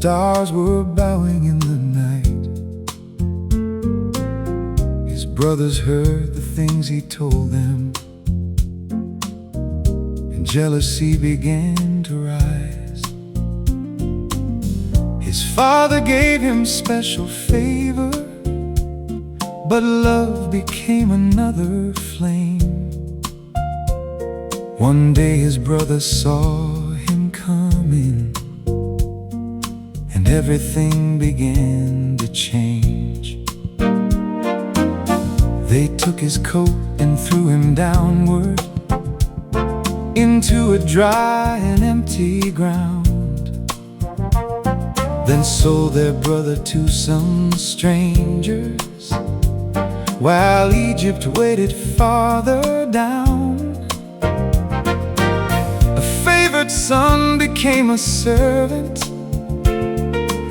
stars were bowing in the night. His brothers heard the things he told them, and jealousy began to rise. His father gave him special favor, but love became another flame. One day his brother saw him coming, and everything began to change. They took his coat and threw him downward into a dry and empty ground, then sold their brother to some strangers, while Egypt waited farther down. A favored son became a servant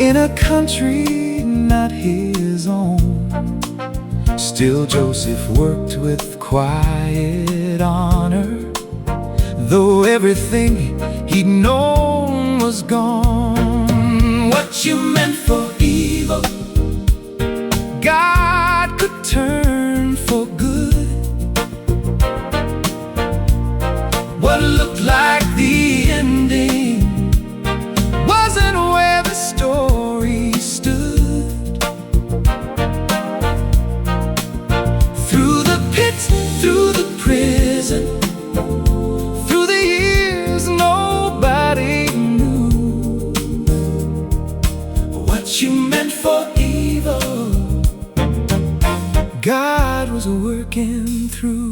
in a country not his own. Still Joseph worked with quiet honor, though everything he'd known was gone. What you meant for evil, God could turn for good. What looked like the ending wasn't where the story stood. Through the pit, through the prison, through the years nobody knew. What you meant for evil, God was working through.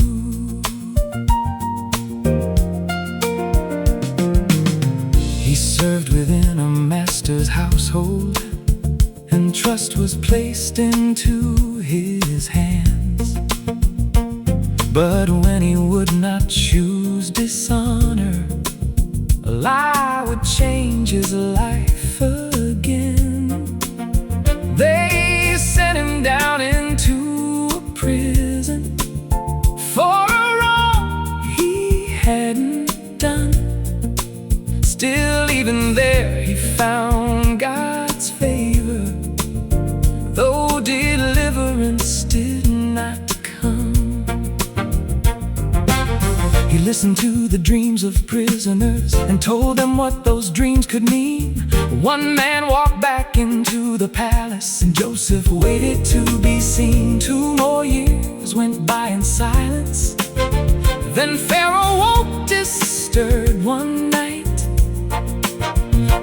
He served within a master's household, and trust was placed into his hands. But when he would not choose dishonor, a lie would change his life again. They sent him down into a prison for a wrong he hadn't done. Still, even there he found God's favor, though deliverance did not come. He listened to the dreams of prisoners and told them what those dreams could mean. One man walked back into the palace, and Joseph waited to be seen. 2 more years went by in silence. Then Pharaoh woke disturbed one night.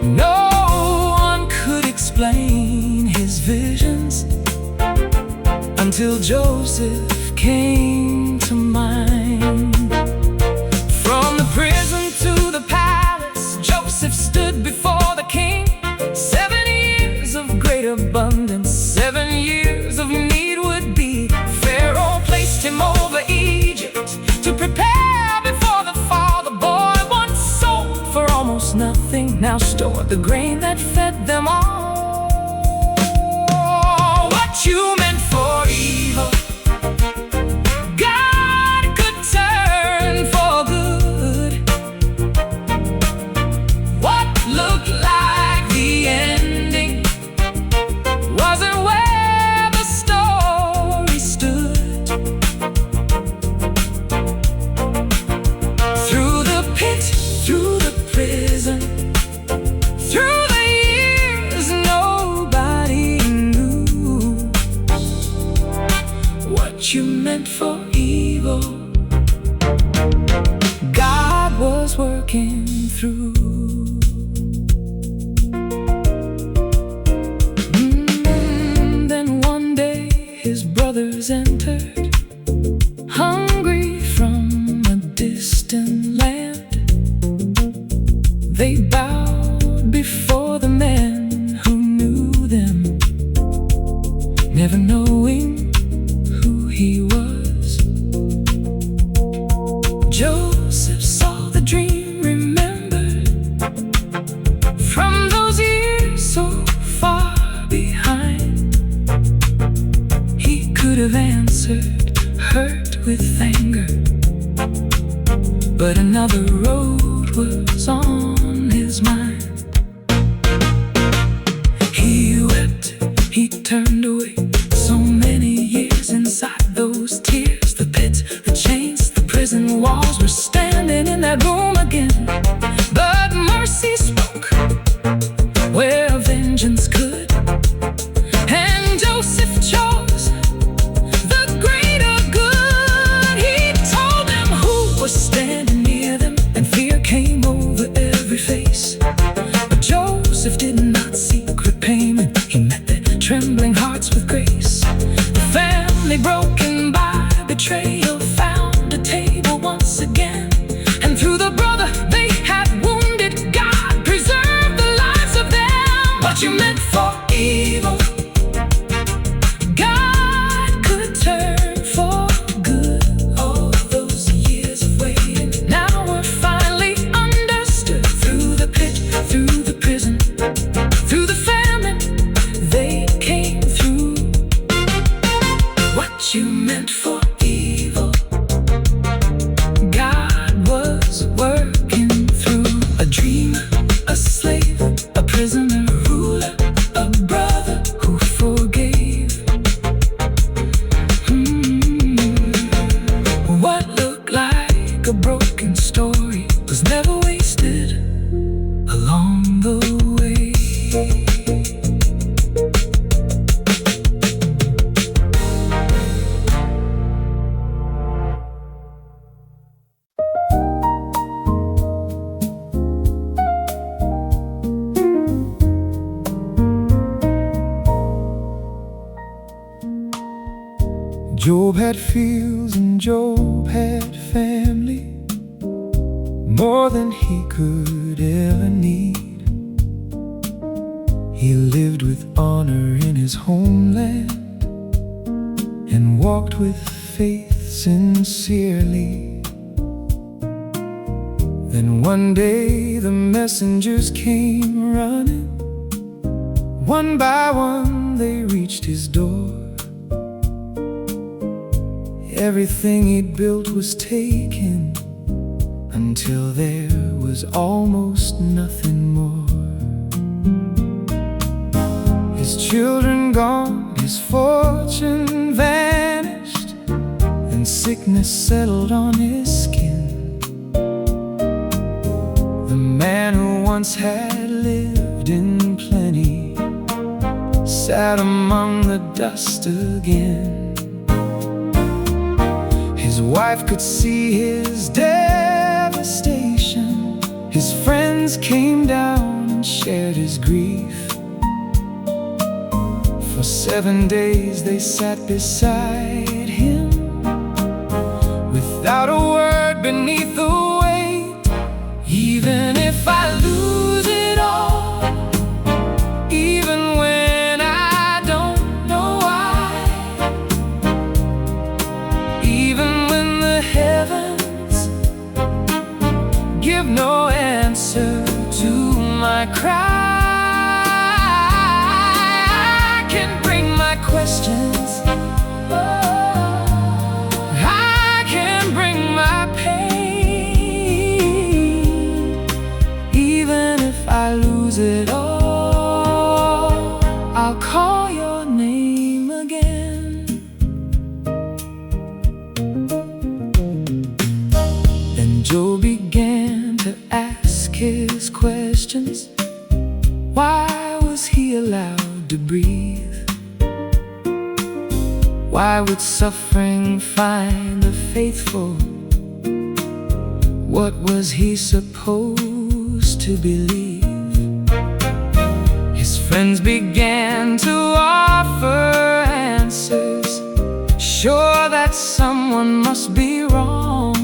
No one could explain his visions until Joseph came to mind. From the prison to the palace, Joseph stood before the king. 7 years of great abundance, 7 years of need would be. Pharaoh placed him over Egypt to prepare before the fall. The boy once sold for almost nothing, now stored the grain that fed them all. What you meant for evil, God could turn for good. What looked like the ending wasn't where the story stood. Through the pit, through the prison, through the years nobody knew. What you meant for evil, God was working through. Then one day his brothers entered, hungry from a distant land. They bowed before the man who knew them, never knowing who he was. Joseph saw the dream, remembered from those years so far behind. He could have answered, hurt with anger, but another road was on his mind. angry face. But Joseph did not seek repayment. He met their trembling hearts with grace. The family broken by betrayal found a table once again. And through the brother they had wounded, God preserved the lives of them. What you meant for evil, God could turn for good. All those years of waiting now were finally understood. Through the pit, through the prison, through the famine, they came through. What you meant for evil, God was working through. A dreamer, a slave, a prisoner, a ruler, a brother who forgave. What looked like a broken story was never wasted along the way. Job had fields and Job had family, more than he could ever need. He lived with honor in his homeland and walked with faith sincerely. Then one day the messengers came running. One by one they reached his door. Everything he'd built was taken, until there was almost nothing more. His children gone, his fortune vanished, and sickness settled on his skin. The man who once had lived in plenty sat among the dust again. His wife could see his devastation. His friends came down and shared his grief. For 7 days they sat beside him, without a word beneath the weight. Even if I lose it all, even when I don't know why, even when the heavens give no answer to my cry, I can bring my questions, I can bring my pain. Even if I lose it all, I'll call your name again. Then Job began to ask his questions. Why was he allowed to breathe? Why would suffering find the faithful? What was he supposed to believe? His friends began to offer answers, sure that someone must be wrong.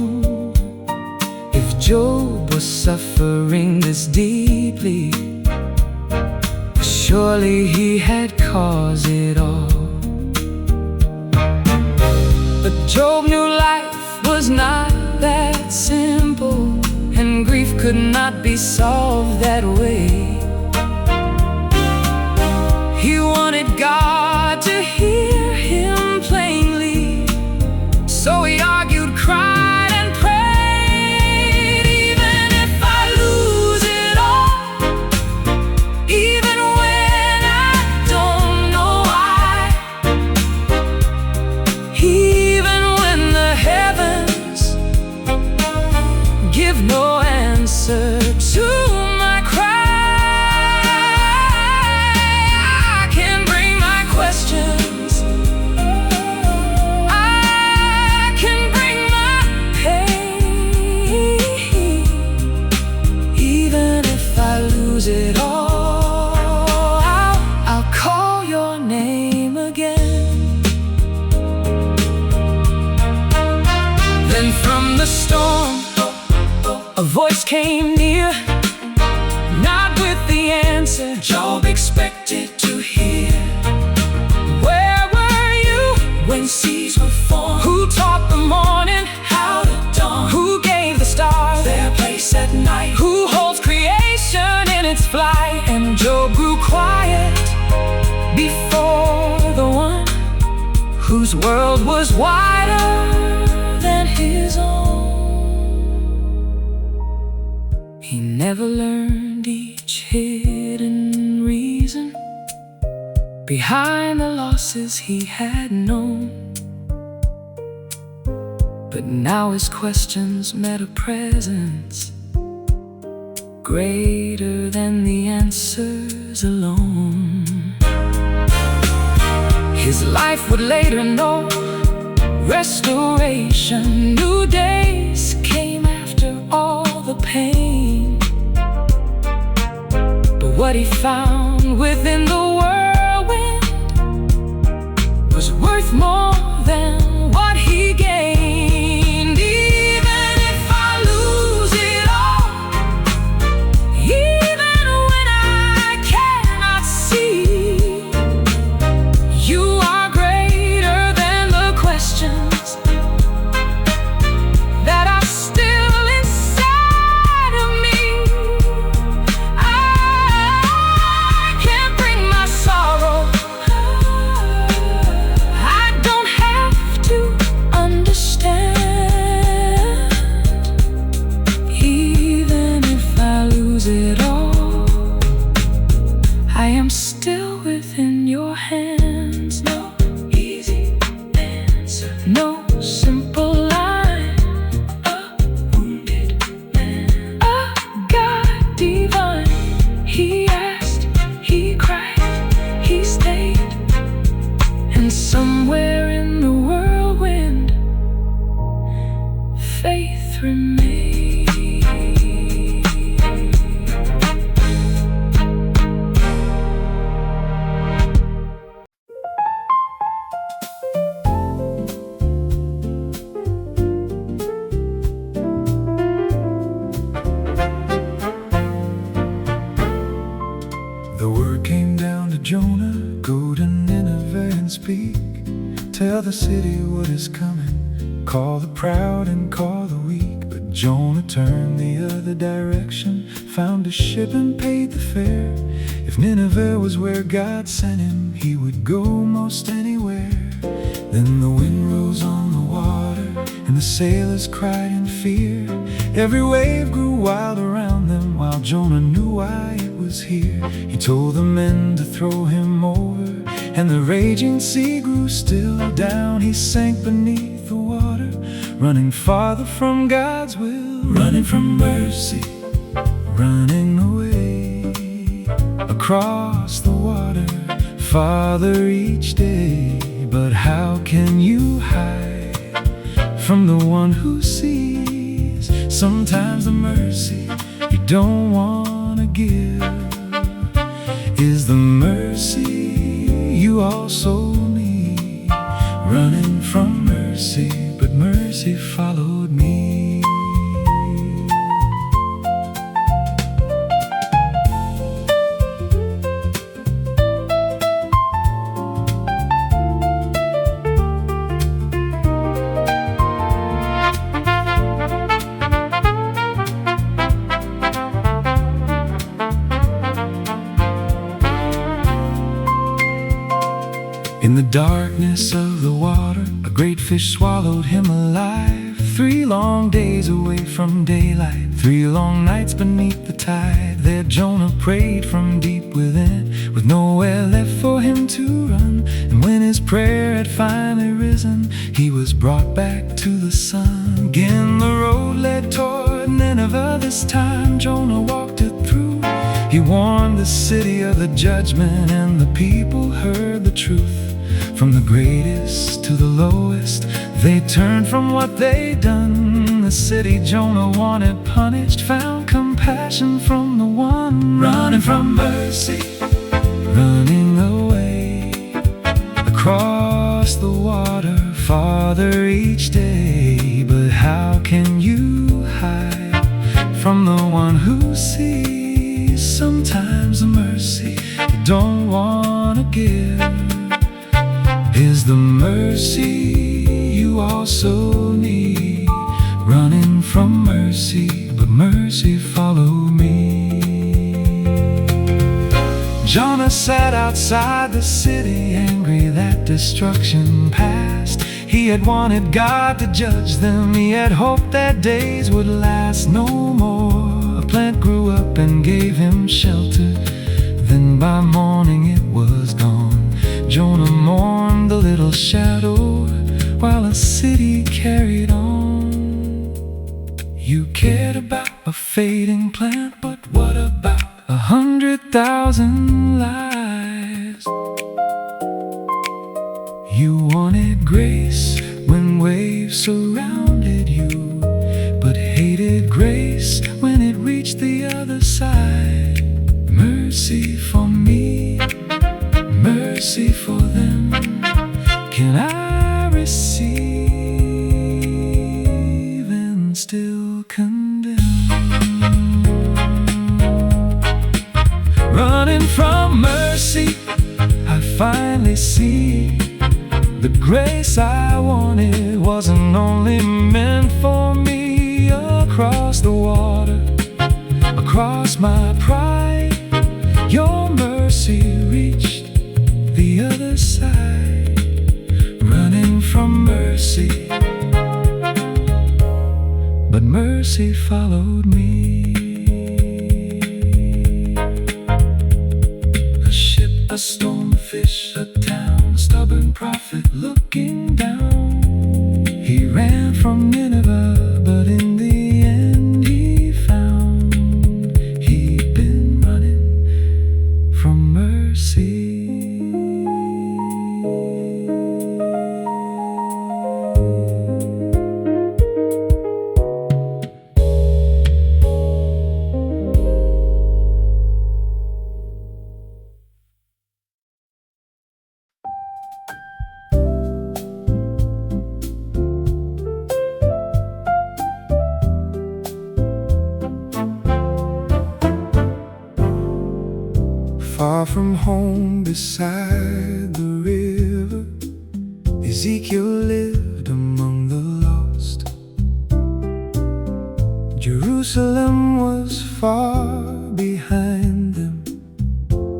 If Job was suffering this deeply, surely he had caused it all. But Job knew life was not that simple, and grief could not be solved that way. He wanted God to hear him plainly, so he argued, cried, and prayed. Even if I lose it all, even when I don't know why, even when the heavens give no answer to my cry, I can bring my questions, lose it all, I'll call your name again. Then from the storm a voice came near, not with the answer Job expected to hear. Where were you when seas were formed? Who taught the morning how to dawn? Who gave the stars their place at night? Who holds creation in its flight? And Job grew quiet before the one whose world was wider than his own. He never learned each hidden reason behind the losses he had known. But now his questions met a presence greater than the answers alone. His life would later know restoration. New days came after all the pain. But what he found within the whirlwind was worth more than what he gained. Even if I lose it all, even when I cannot see, you are greater than the questions that are still inside of me. I can't bring my sorrow, I don't have to understand. Even if I lose it all, I am still within your hands. No easy answer, no simple line. A wounded man, a God divine. He asked, he cried, he stayed, and somewhere in the whirlwind, faith remained. The word came down to Jonah, go to Nineveh and speak. Tell the city what is coming. Call the proud and call the weak. But Jonah turned the other direction, found a ship and paid the fare. If Nineveh was where God sent him, he would go most anywhere. Then the wind rose on the water, and the sailors cried in fear. Every wave grew wild around them, while Jonah knew why it was here. He told the men to throw him over, and the raging sea grew still. Down he sank beneath the water, running farther from God's will. Running from mercy, running away across the water, farther each day. But how can you hide from the one who sees? Sometimes the mercy you don't want to give is the mercy you also need. Running from mercy, but mercy followed me. In the darkness of the water, a great fish swallowed him alive. 3 long days away from daylight, 3 long nights beneath the tide. There Jonah prayed from deep within, with nowhere left for him to run. And when his prayer had finally risen, he was brought back to the sun. Again the road led toward Nineveh. This time Jonah walked it through. He warned the city of the judgment, and the people heard the truth. From the greatest to the lowest, they turned from what they'd done. The city Jonah wanted punished found compassion from the one running from mercy, running away across the water farther each day. But how can you hide from the one who sees sometimes the mercy you don't want to give is the mercy you also need? Running from mercy, but mercy followed me. Jonah sat outside the city, angry that destruction passed. He had wanted God to judge them. He had hoped that days would last no more. A plant grew up and gave him shelter. Then by morning it was gone. Jonah mourned the little shadow while a city carried on. You cared about a fading plant, but what about 100,000 lives? You wanted grace when waves surrounded you, but hated grace when it reached the other side. Mercy for me, mercy for them. Can I receive and still condemn? Running from mercy, I finally see the grace I wanted wasn't only meant for me. Across the water, across my pride, your mercy reached the other side. Running from mercy, but mercy followed me. A ship, a storm, a fish, a town, a stubborn prophet looking down. He ran from Nineveh, but in the end he found he'd been running from mercy. Far from home beside the river, Ezekiel lived among the lost. Jerusalem was far behind them.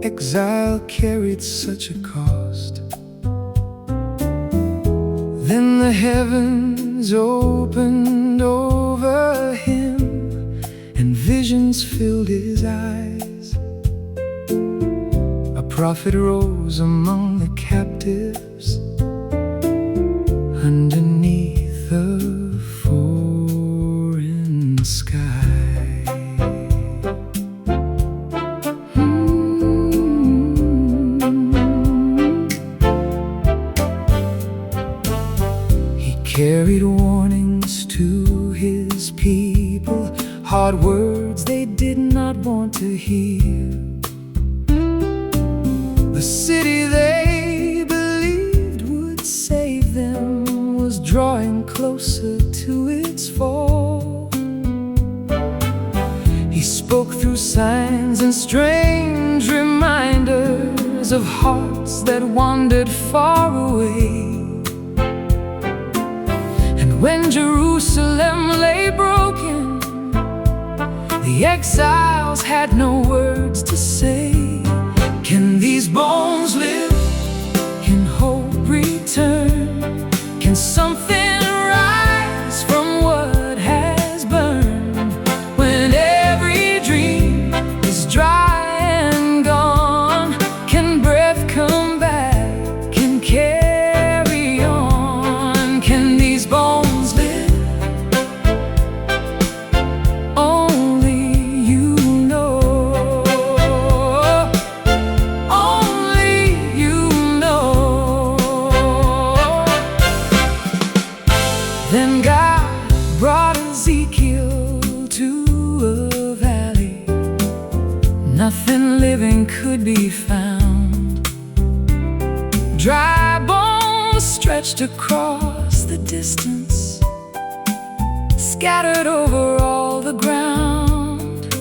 Exile carried such a cost. Then the heavens opened over him, and visions filled his eyes. A prophet rose among the captives underneath a foreign sky. He carried warnings to his people, hard words they did not want to hear. The city they believed would save them was drawing closer to its fall. He spoke through signs and strange reminders of hearts that wandered far away. And when Jerusalem lay broken, the exiles had no words to say. Can these bones live? Can hope return? Can something rise from what has burned? When every dream is dry and gone, can breath come back? Can carry on? Can these bones live? Only you know. nothing living could be found. Dry bones stretched across the distance, scattered over all the ground.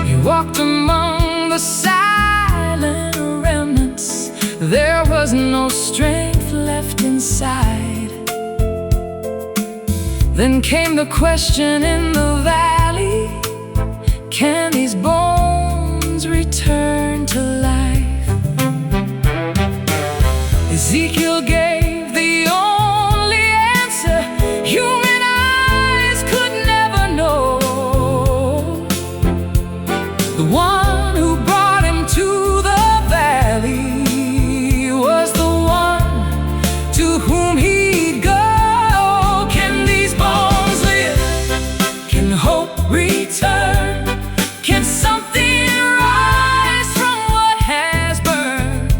He walked among the silent remnants. There was no strength left inside. Then came the question in the valley: can these bones return to life? Ezekiel gave the only answer human eyes could never know. The one who brought him to the valley was the one to whom he'd go. Can these bones live? Can hope return? Can something rise from what has burned?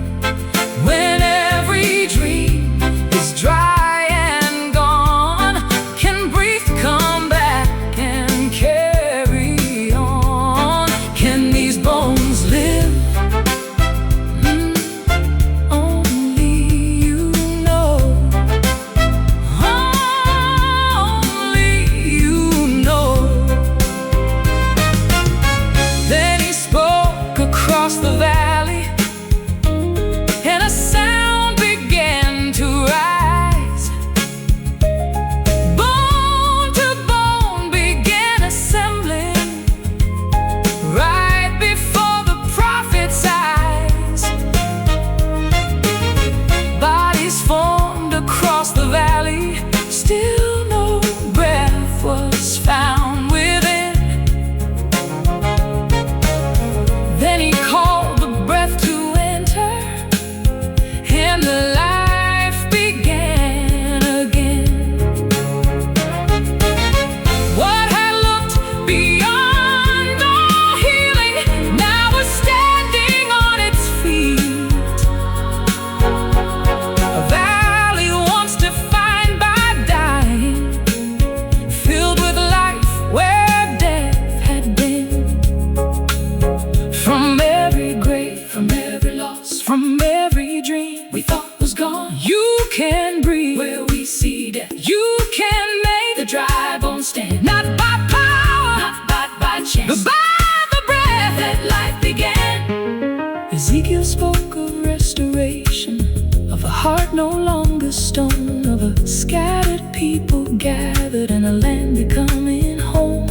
When every dream is dry and gone, can breath come back and carry on? Can these bones live? Only you know. Only you know. Then he spoke across the valley, and a sound began to rise. Bone to bone began assembling right before the prophet's eyes. Bodies formed across the valley, still no breath was found within. Then he called the breath to enter, and the life began again. What had looked beyond all healing now was standing on its feet. A valley once defined by dying, filled with life where death had been. From every grave, from every loss, from every dream we thought was gone, you can breathe. Where we see death, you can make the dry bones stand. Not by power, not by chance, but by the breath that life began. Ezekiel spoke of restoration, of a heart no longer stone, of a scattered people gathered in a land becoming home.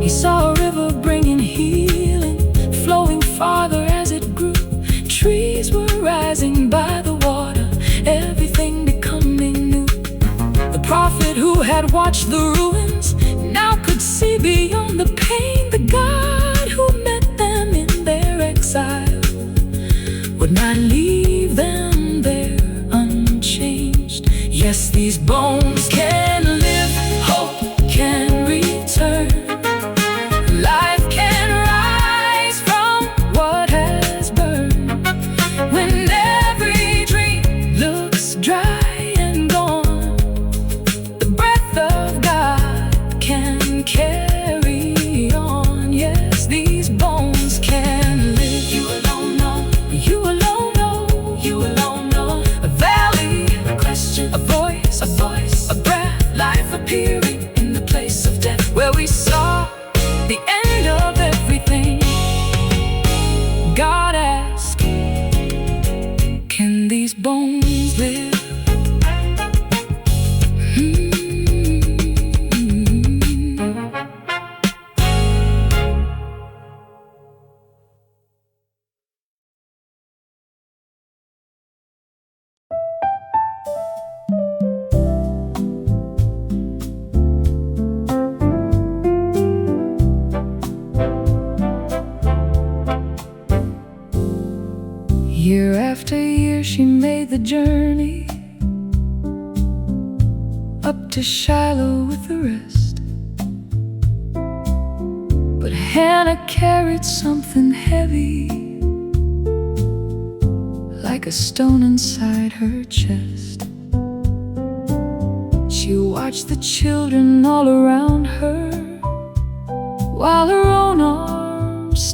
He saw a river bringing healing, flowing farther as it grew. Trees were rising by the water, everything becoming new. The prophet who had watched the ruins now could see beyond the pain. The God who met them in their exile would not leave them there unchanged. Yes, these bones can live, hope can return. Life can rise from what has burned. When every dream looks dry and gone, the breath of God can carry on. Yes, these bones can live. You alone know, you alone know, you alone know. A valley, a question, a voice, a breath, life appearing in the place of death, where we saw the end of everything. God asked, can these bones live? Year after year she made the journey up to Shiloh with the rest. But Hannah carried something heavy, like a stone inside her chest. She watched the children all around her, while her own arms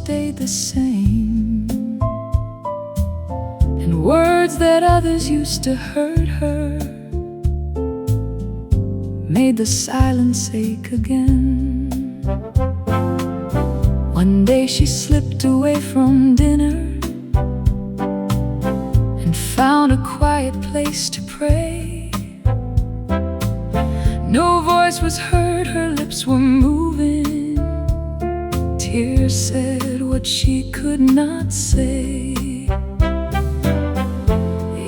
stayed the same, and words that others used to hurt her made the silence ache again. One day she slipped away from dinner and found a quiet place to pray. No voice was heard, her lips were moving. Tears said what she could not say.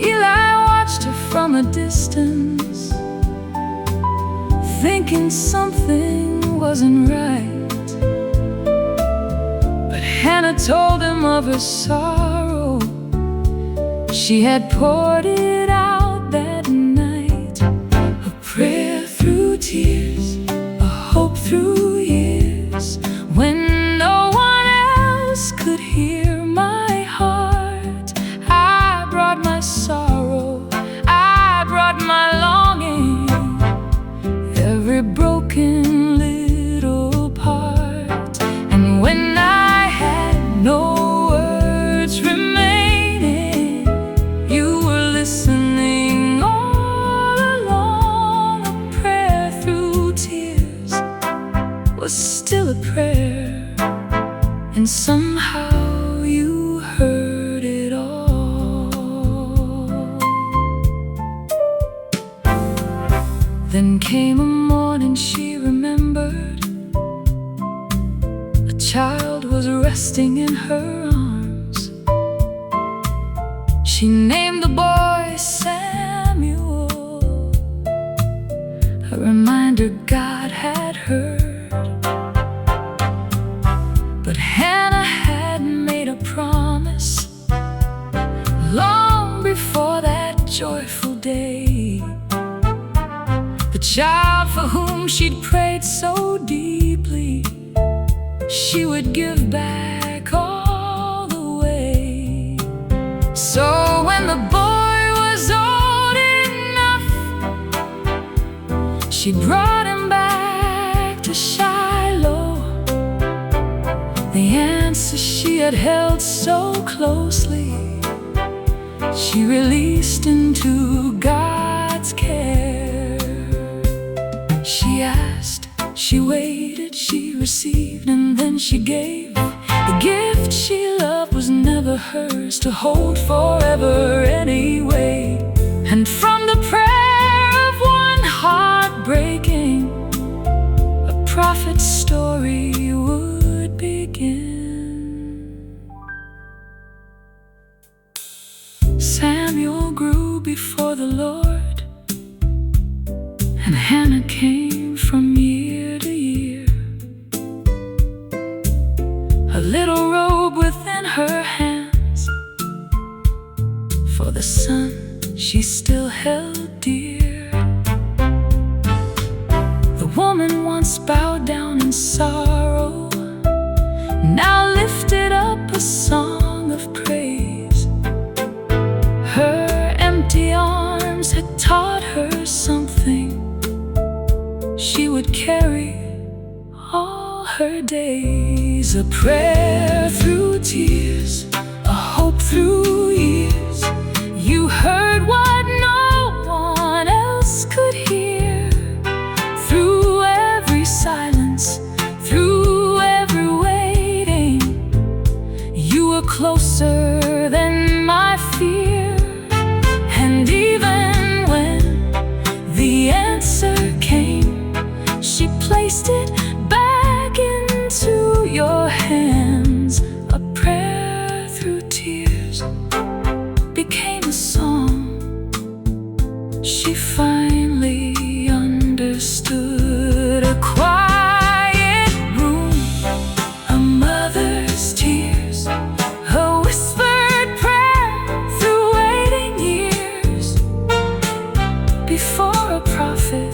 Eli watched her from a distance, thinking something wasn't right. But Hannah told him of her sorrow. She had poured it out that night. A prayer through tears, a hope through years, when no one else could hear my heart. I brought my sorrow, I brought my longing, every broken little part. And when I had no words remaining, you were listening all along. A prayer through tears was still a prayer, and somehow you heard it all. Then came a morning she remembered. A child was resting in her arms. She named the boy Samuel, a reminder God had heard. But Hannah had made a promise long before that joyful day. The child for whom she'd prayed so deeply, she would give back all the way. So when the boy was old enough, she brought him back to Shiloh. The answer she had held so closely, she released into God's care. She asked, she waited, she received, and then she gave. The gift she loved was never hers to hold forever anyway. And from the prayer of one heart breaking, a prophet's story would begin. Samuel grew before the Lord, and Hannah came from year to year. A little robe within her hands, for the son she still held dear. The woman once bowed down in sorrow, now lifted up a song of praise. Her empty arms had taught her something she would carry all her days. A prayer through tears, a hope through years. You heard what no one else could hear. Through every silence, through every waiting, you were closer than my fear. And even when the answer came, she placed it back into your hands. A prayer through tears became a song. She finally understood. A quiet room, a mother's tears, a whispered prayer through waiting years. Before a prophet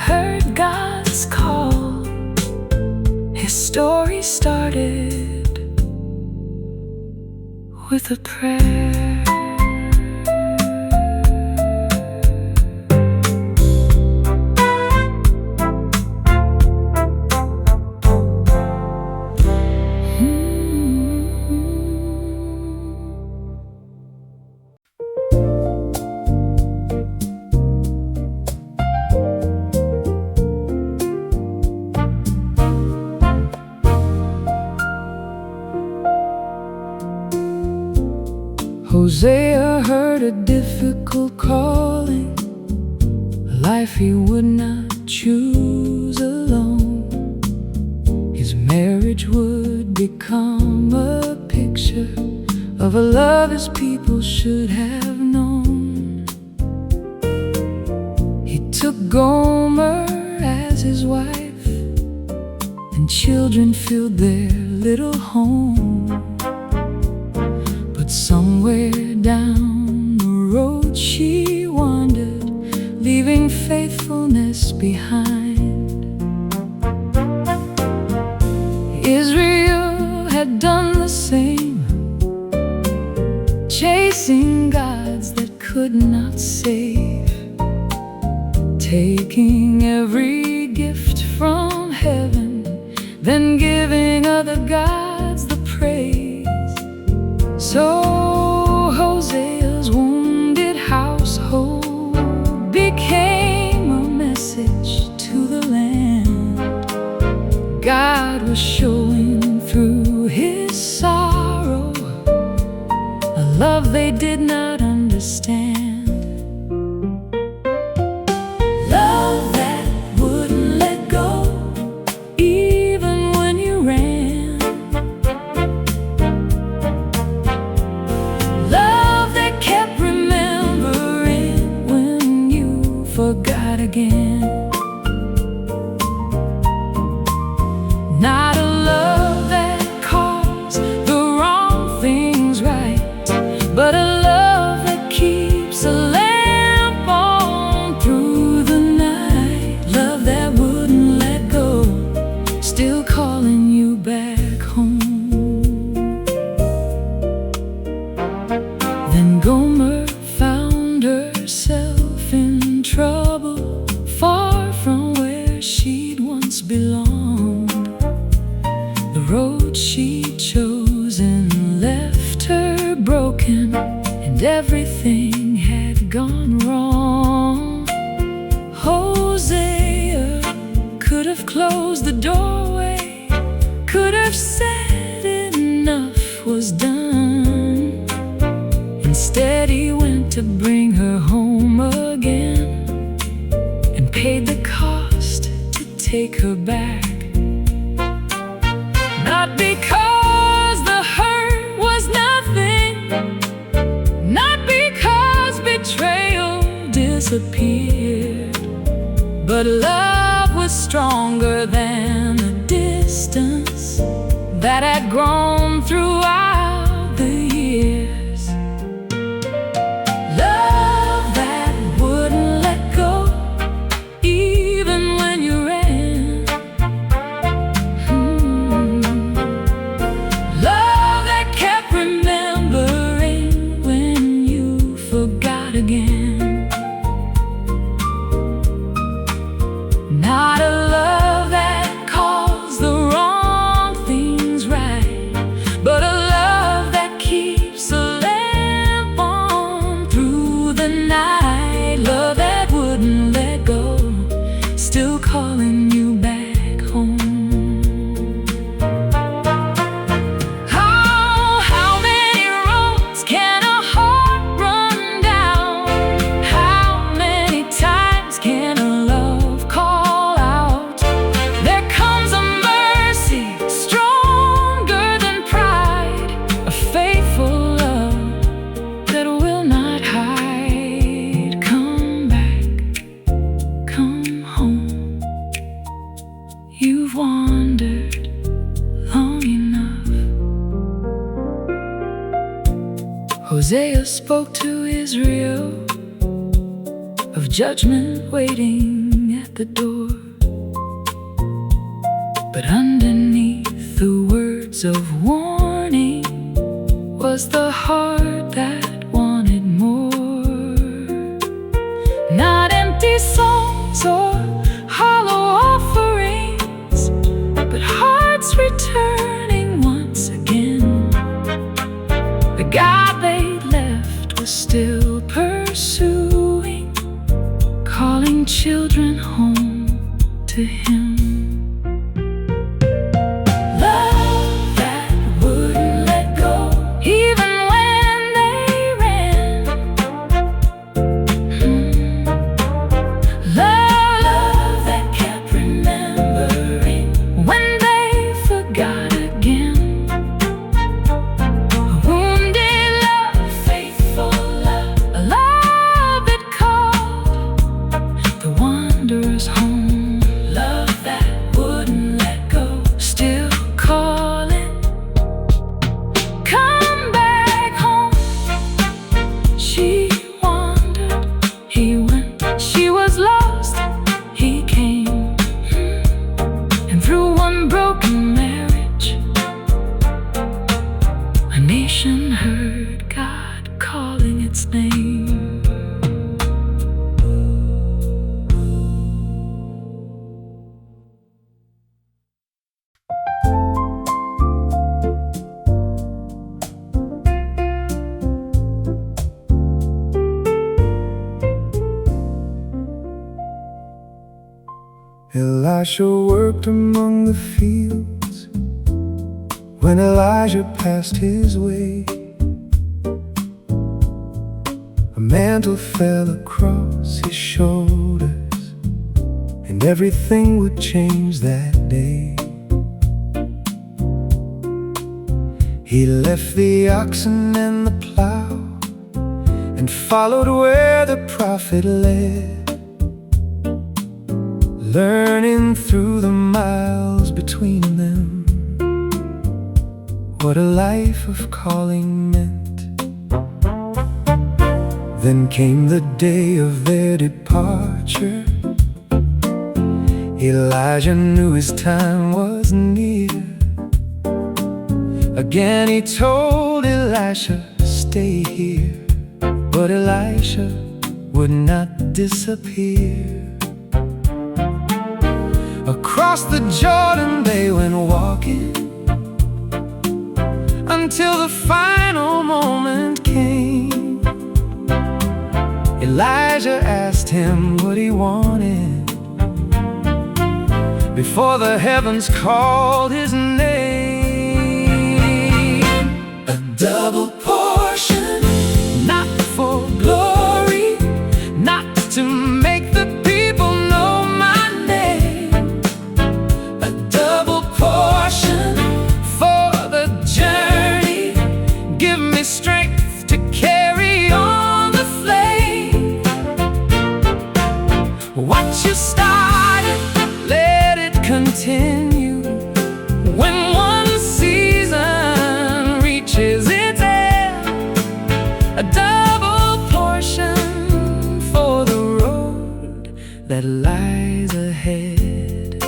heard God's call, his story started with a prayer. Hosea heard a difficult calling, a life he would not choose alone. His marriage would become a picture of a love his people should have known. He took Gomer as his wife, and children filled their little home. But somewhere down the road she wandered, leaving faithfulness behind. Israel had done the same, chasing gods that could not save, taking every gift from heaven, then giving other gods the praise. So Hosea's wounded household became a message to the land. God was showing through his sorrow a love they did not understand. Love that wouldn't let go even when you ran. Love that kept remembering when you forgot again. Not a love that calls the wrong things right, but a love that keeps a lamp on through the night. Love that wouldn't let go, still calling you back home. Then Gomer found herself in trouble, far from where she'd once belonged. The road she chosen left her broken, and everything had gone wrong. Hosea could have closed the doorway, could have said enough was done. Instead he went to bring her home again, and paid the cost to take her back. Not because the hurt was nothing, not because betrayal disappeared, but love was stronger than the distance that had grown throughout the years. Love that wouldn't let go even when you ran. Love that kept remembering when you forgot again. Not a love that calls the wrong things right, but a love that keeps a lamp on through the night. Love that wouldn't let go, still calling you back home. How many roads can a heart run down? How many times can a love call out? There comes a mercy stronger than pride, a faithful love that will not hide. Come back, come home. You've wandered long enough. Hosea spoke to Israel of judgment waiting at the door, but underneath the words of warning was the heart that wanted more. Not empty songs or hollow offerings, but hearts returning once again. The God they left was still pursuing, calling children home to him. Love that wouldn't let go even when they portion heard God calling its name. Elisha worked among the fields when Elijah passed his way. A mantle fell across his shoulders, and everything would change that day. He left the oxen and the plow and followed where the prophet led, learning through the miles between them what a life of calling meant. Then came the day of their departure. Elijah knew his time was near. Again he told Elisha, stay here. But Elisha would not disappear. Across the Jordan they went walking until the final moment came. Elijah asked him what he wanted before the heavens called his name. A double portion, not for glory, not to make the people know my name. A double portion for the journey, give me strength to carry on the flame. What you started, let it continue. When one season reaches its end, a double portion for the road that lies ahead.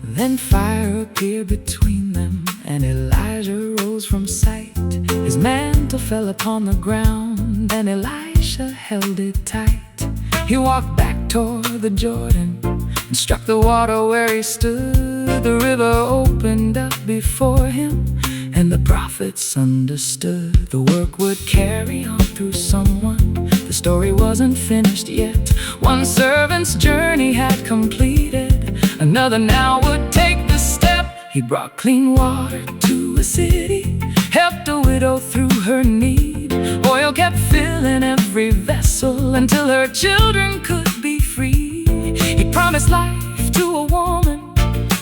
Then fire appeared between them, and Elijah rose from sight. His mantle fell upon the ground, and Elisha held it tight. He walked back toward the Jordan and struck the water where he stood. The river opened up before him, and the prophets understood the work would carry on through someone. The story wasn't finished yet. One servant's journey had completed, another now would take the step. He brought clean water to a city, helped a widow through her need. Oil kept filling every vessel until her children could be free. He promised life to a woman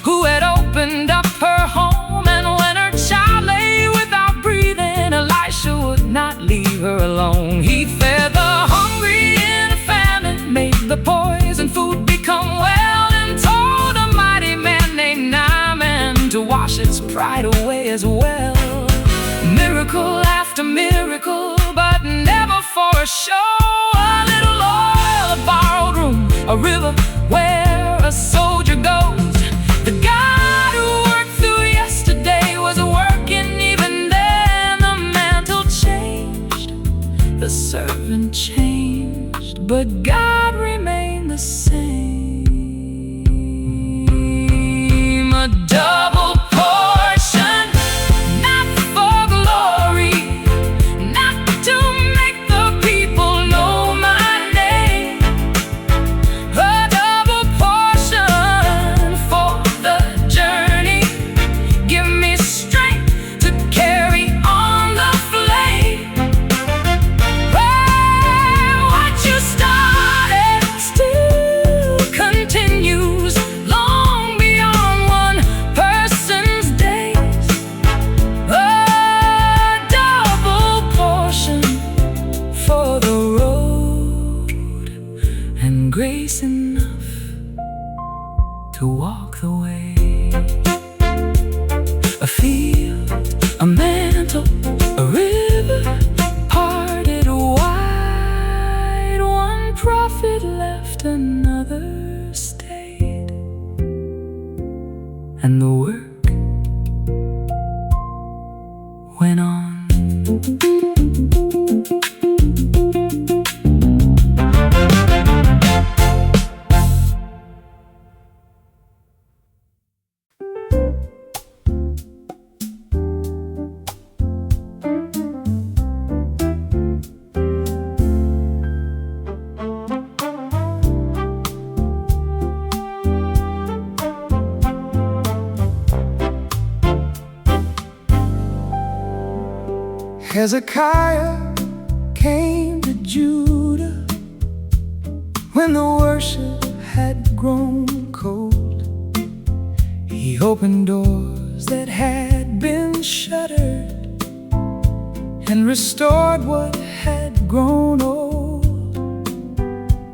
who had opened up her home, and when her child lay without breathing, Elisha would not leave her alone. He fed the hungry in a famine, made the poison food become well, and told a mighty man named Naaman to wash its pride away as well. Miracle after miracle, but never for a show. A little oil, a borrowed room, a river where a soldier goes. The God who worked through yesterday was working even then. The mantle changed, the servant changed, but God remained the same. A double portion, not for glory, not to make the people know my name. A double portion for the journey, give me strength to carry on the flame. Well, what you started still continues long beyond one person's days. A double portion for the road, and grace enough to walk the way. A field, a mantle, a river parted wide. One prophet left, another stayed, and the work Hezekiah came to Judah when the worship had grown cold. He opened doors that had been shuttered and restored what had grown old.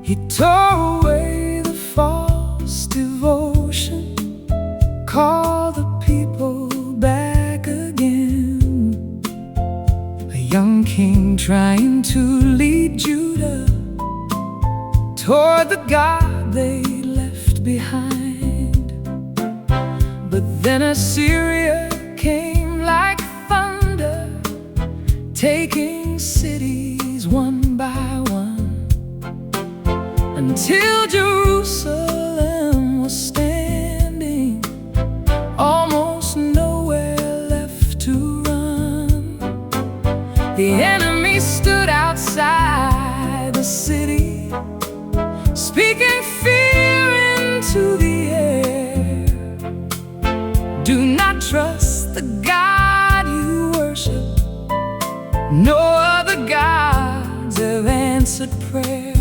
He tore away the false devotion, called the people back again. A young king trying to lead Judah toward the God they left behind. But then Assyria came like thunder, taking cities one by one, until Jerusalem was standing, almost nowhere left to run. The enemy stood outside the city, speaking fear into the air. Do not trust the God you worship. No other gods have answered prayer.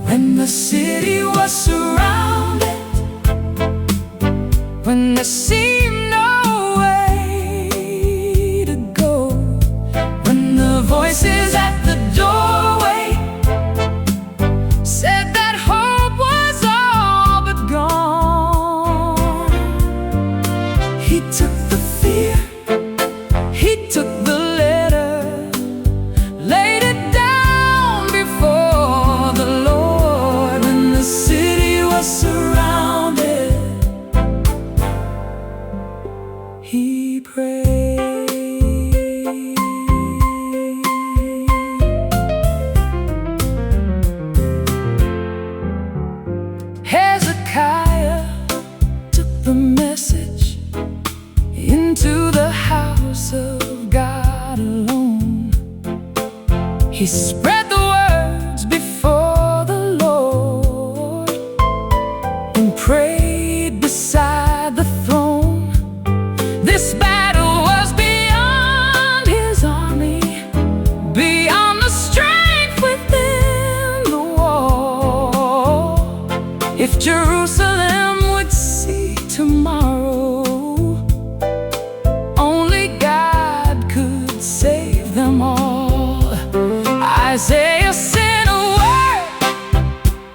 When the city was surrounded, when there seemed no way to go, when the voices at the doorway said that hope was all but gone, he took the fear, he took the letter, laid it down before the Lord. When the city was surrounded, he prayed. Hezekiah took the message into the house of God alone. He spread the words before the Lord and prayed beside the throne. This battle was beyond his army, beyond the strength within the wall. If Jerusalem would see tomorrow, only God could save them all. Isaiah sent a word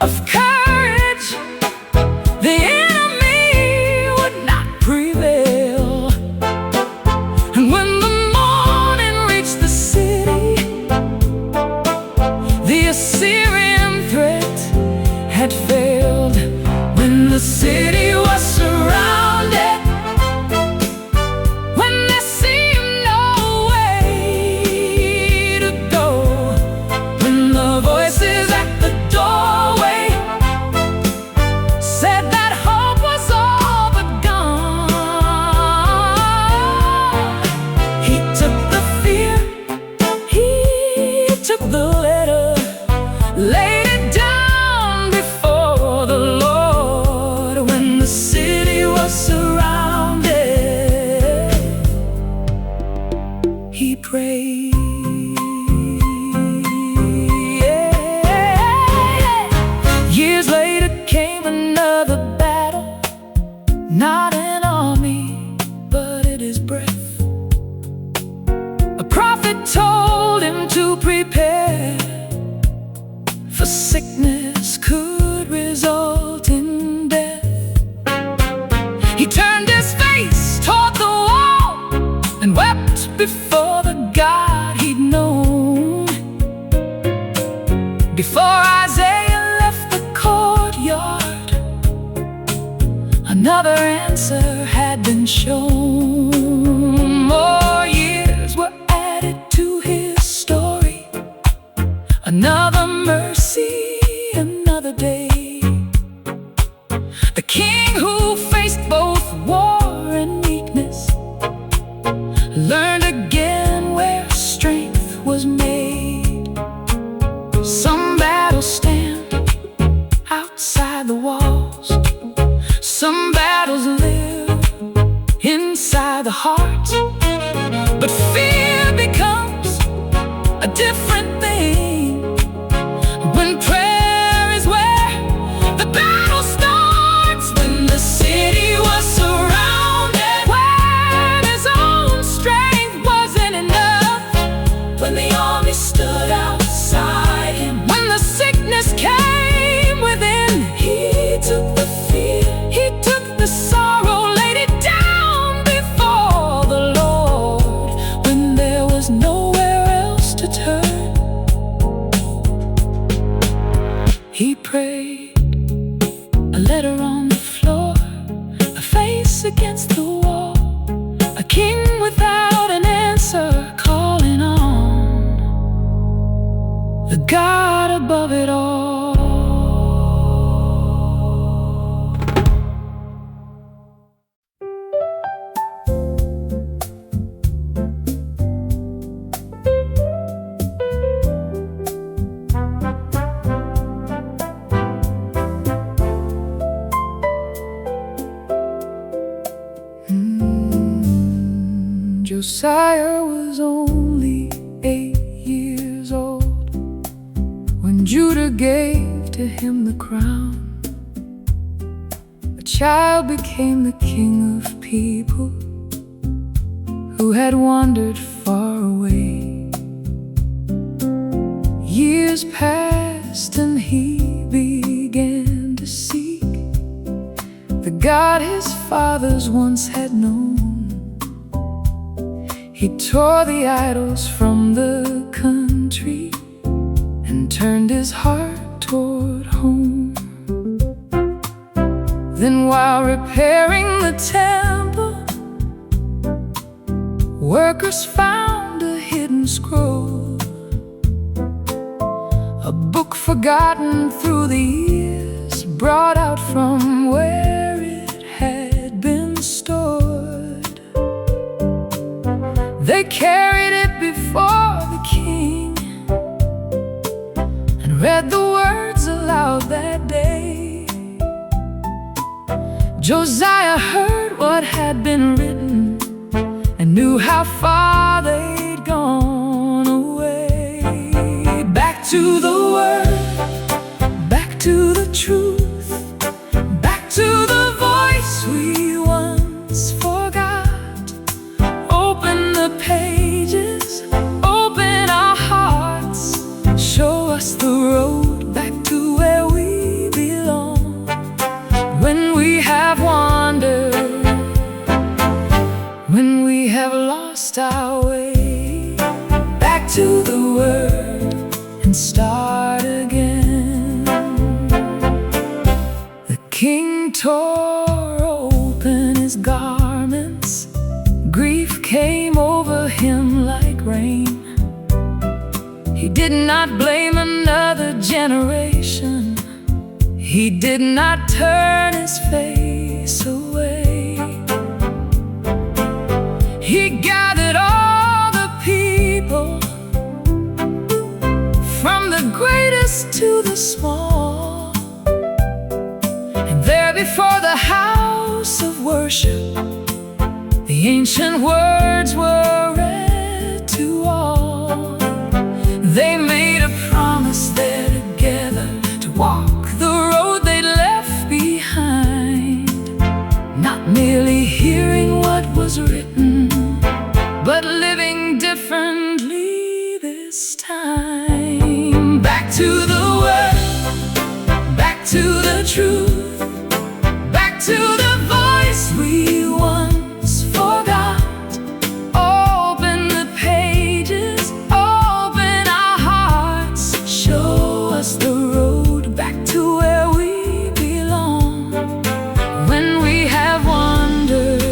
of courage. The enemy would not prevail. And when the morning reached the city, the Assyrian threat had failed. When the city was surrounded, when there seemed no way to go, when the voices at the doorway said that hope was all but gone, he took the fear, he took the letter, laid it down before the Lord. When the city was surrounded, he prayed. Years later came another battle, not an army, but it is breath. A prophet told him to prepare, for sickness could result in death. He turned his face toward the wall and wept before the God he'd known. Before Isaiah left the courtyard, another answer had been shown. More years were added to his story, another mercy, another day. The king who faced both war and weakness learned again where strength was made. Some battles stand outside the walls, some battles live inside the heart. But fear becomes different thing. When prayer is where the battle starts, when the city was surrounded, when his own strength wasn't enough, when the army stood outside him, when the sickness came within, he took the fear, he took the sorrow, laid it down before the Lord, when there was nowhere else to turn. He prayed, a letter on the floor, a face against the wall, a king without an answer, calling on the God above it all. Josiah was only 8 years old when Judah gave to him the crown. A child became the king of people who had wandered far away. Years passed and he began to seek the God his fathers once had known. He tore the idols from the country and turned his heart toward home. Then while repairing the temple, workers found a hidden scroll, a book forgotten through the years, brought out from where it had been stored. They carried it before the king and read the words aloud that day. Josiah heard what had been written and knew how far they'd gone away. Back to the word, back to the truth, back to the voice we once forgot. Open the pages, open our hearts, show us the road back to where we belong. When we have wandered, when we have lost our way, back to the word and start again. The king tore open his garments, grief came over him like rain. He did not blame another generation, he did not turn his face away. He gathered all the people, from the greatest to the small, and there before the house of worship, the ancient words were read to all. They made a promise there together to walk the road they left behind, not merely hearing what was written, but living differently this time. Back to the word, back to the truth, back to the voice we once forgot. Open the pages, open our hearts, show us the road back to where we belong. When we have wandered,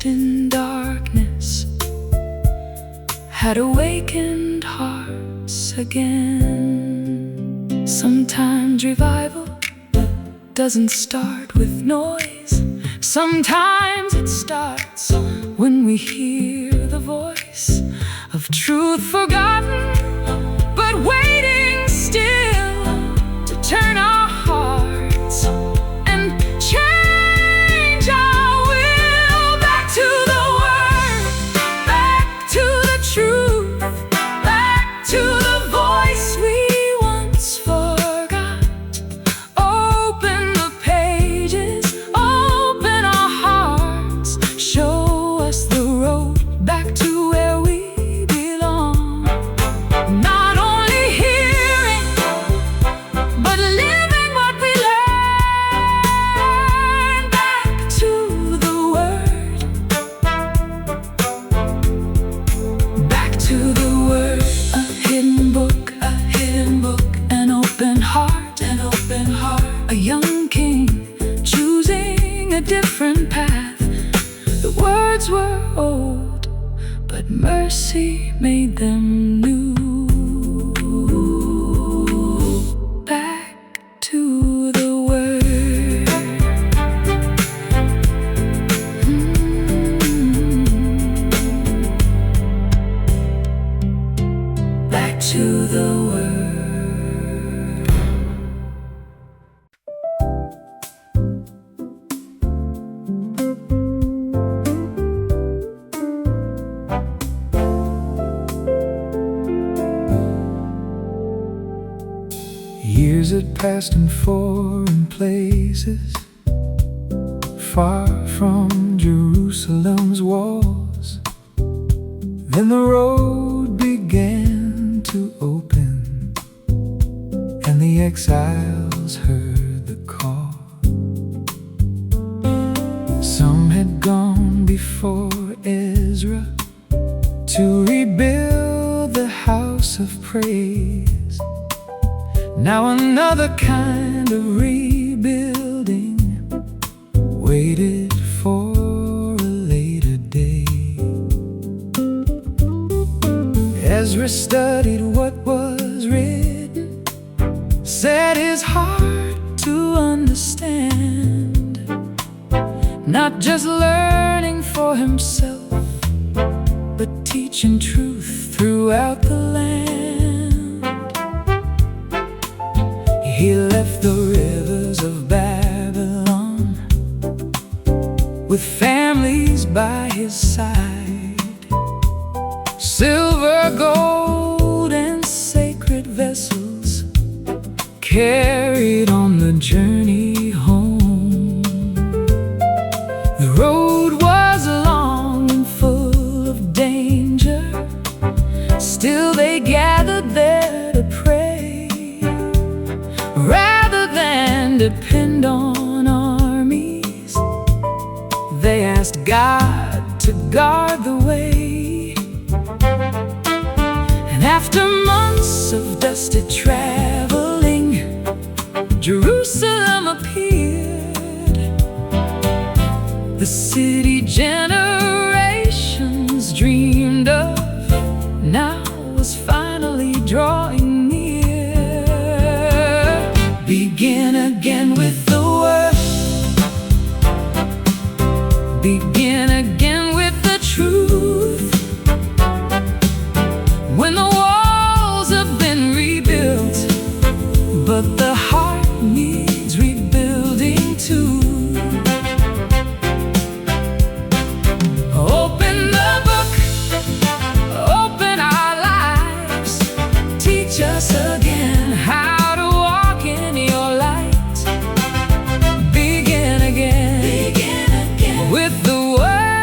lost in darkness had awakened hearts again. Sometimes revival doesn't start with noise. Sometimes it starts when we hear the voice of truth forgotten, but waiting still to turn our hearts and change our will. Back to the word, back to the truth, back to the voice we once forgot. Open the pages, open our hearts, show us the road back to where we belong. Not only hearing, but living what we learn. Back to the word, back to the word. A hidden book, an open heart, a young king choosing a different path. The words were old, but mercy made them new. Back to the word. Back to the word. Years had passed in foreign places, far from Jerusalem's walls. Then the road began to open, and the exiles heard the call. Some had gone before Ezra to rebuild the house of praise. Now another kind of rebuilding waited for a later day. Ezra studied what was written, set his heart to understand, not just learning for himself, but teaching truth throughout the land. He left the rivers of Babylon with families by his side, silver, gold, and sacred vessels carried on the journey home. The road was long and full of danger, still they gathered there to pray. Rather than depend on armies, they asked God to guard the way. And after months of dusty traveling, Jerusalem appeared. The city generations dreamed of now was finally drawing. Begin again with the word. Begin again with the truth. When the walls have been rebuilt, but the heart needs rebuilding too. Open the book, open our lives, teach us again how with the word.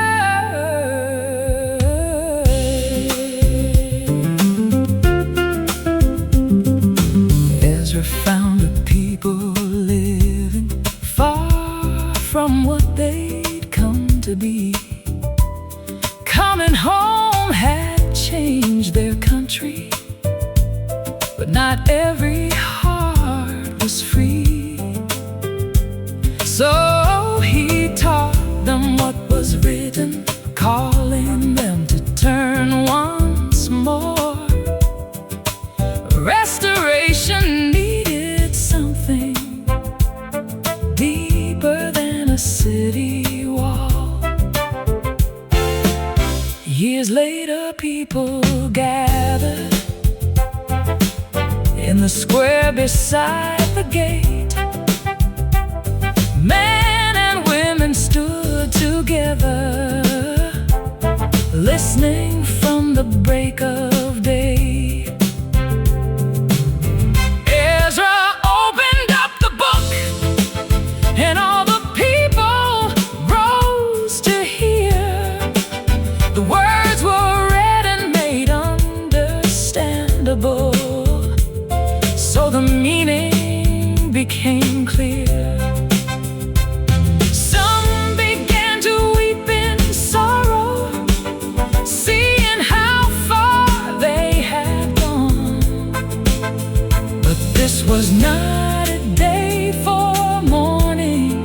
Ezra found a people living far from what they'd come to be. Coming home had changed their country, but not every heart was free. So he taught them what was was written, calling them to turn once more. Restoration needed something deeper than a city wall. Years later, people gathered in the square beside the gate. Men and women stood together, listening from the break of day. Ezra opened up the book, and all the people rose to hear. The words were read and made understandable, so the meaning became clear. Some began to weep in sorrow, seeing how far they had gone. But this was not a day for mourning.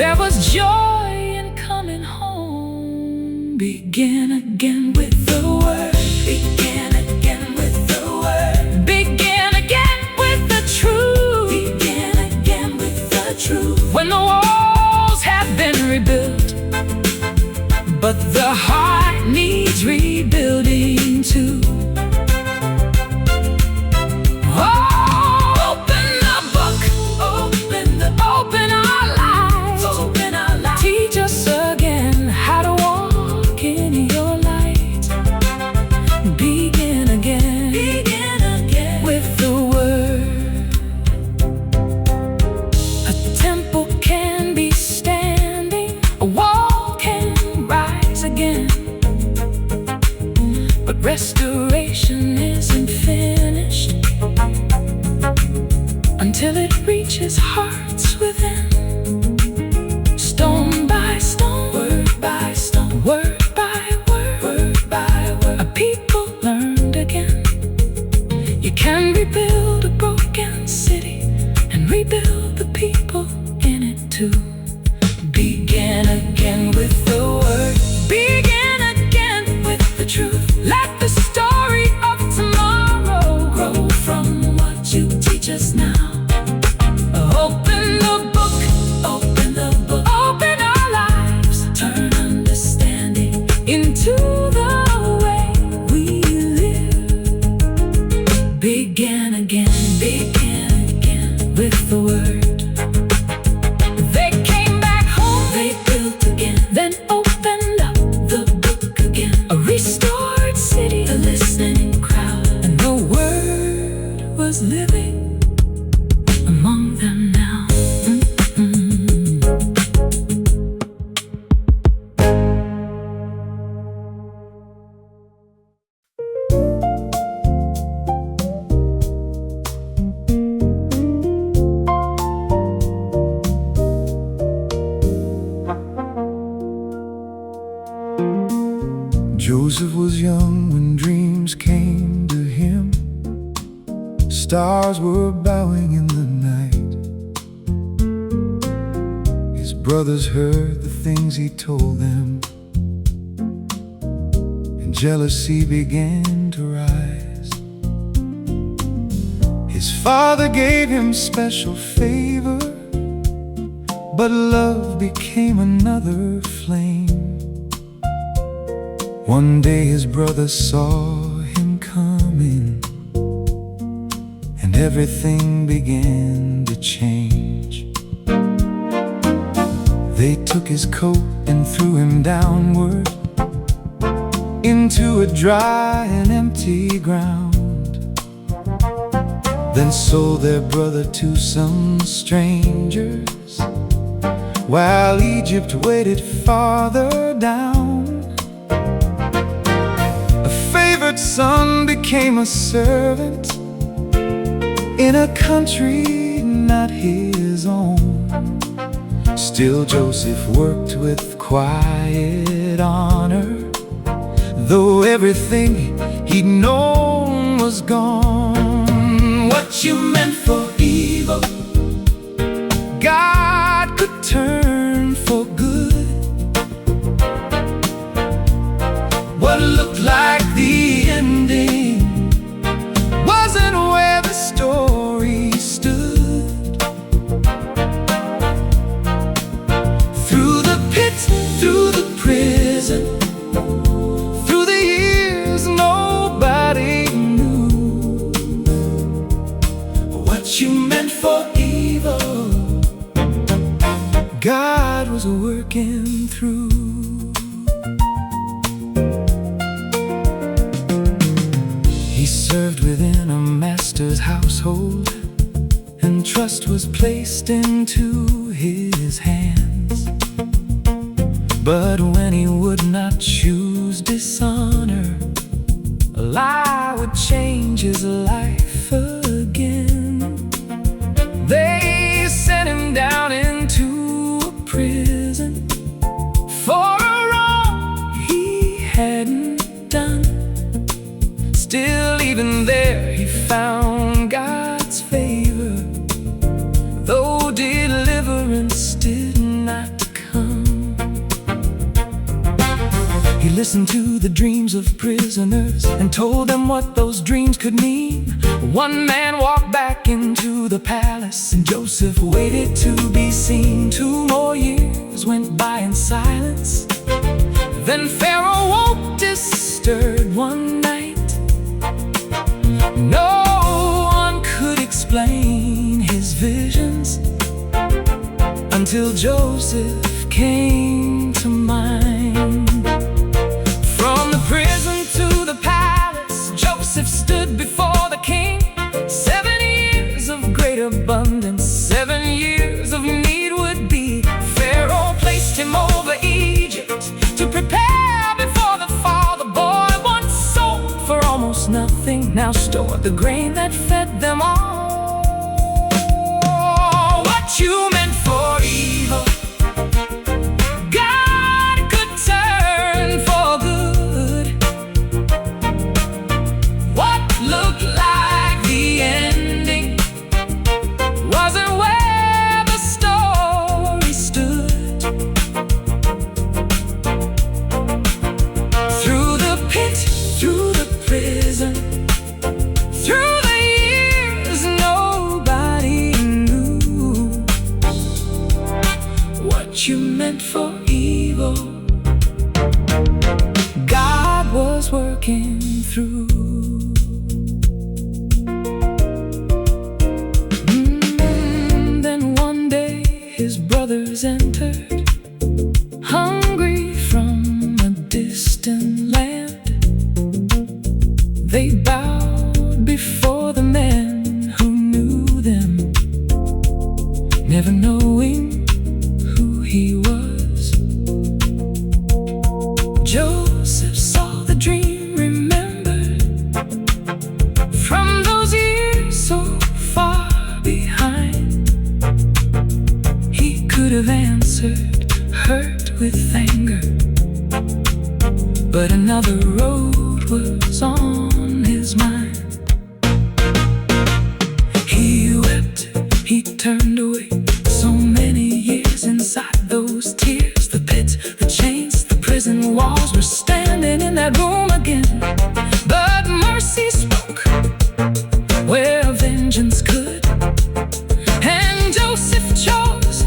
There was joy in coming home. Begin again with the word. Begin again with the word. Begin again with the truth. Begin again with the truth. When the walls have been rebuilt, but the heart needs rebuilding too. Oh, open the book, open our lives, open our lives. Teach us again how to walk in your light. Begin again with the word. A temple can be standing, a wall can rise again, but restoration isn't finished until it reaches hearts within. Stone by stone, word by stone, word by word, word by word, a people learned again. You can rebuild a broken city and rebuild the people in it too. Begin again with the word. Begin again with the truth. Let the story of tomorrow grow from what you teach us now. Open the book, open our lives. Turn understanding into the way we live. Begin again with the word. They came back home, they built again, then opened up the book again. A restored city, a listening crowd, and the word was living among them now. Joseph was young when dreams came to him. Stars were bowing in the night. His brothers heard the things he told them, and jealousy began to rise. His father gave him special favor, but love became another flame. One day his brothers saw him coming, and everything began to change. They took his coat and threw him downward into a dry and empty ground, then sold their brother to some strangers, while Egypt waited farther down. Son became a servant in a country not his own. Still Joseph worked with quiet honor, though everything he'd known was gone. What you meant for evil, God could turn for good. God was working through. He served within a master's household, and trust was placed into his hands. But when he would not choose dishonor, a lie would change his life again. They sent him down into a prison for a wrong he hadn't done. Still, even there, he found God's favor, though deliverance did not come. He listened to the dreams of prisoners and told them what those dreams could mean. One man walked back into the palace, and Joseph waited to be seen. 2 more years went by in silence. Then Pharaoh woke disturbed one night. No one could explain his visions until Joseph came to mind. From the prison to the palace, Joseph stood before the king. 7 years of great abundance, 7 years of need would be. Pharaoh placed him over Egypt to prepare before the fall. The boy once sold for almost nothing, now stored the grain that fed them all. What you meant for evil, God could turn for good. What looked like the ending wasn't where the story stood. Through the pit, through the prison, through the years, nobody knew what you meant for evil, God was working through. Then one day his brothers entered, hungry from a distant land. They bowed before the man who knew them, never knowing who he was. Joseph saw the dream remembered from those years so far behind. He could have answered, hurt with anger, but another road was on his mind. He wept, he turned away. So many years inside those tears, the pit, the chains, the prison walls were standing in that room again. But mercy spoke where vengeance could, and Joseph chose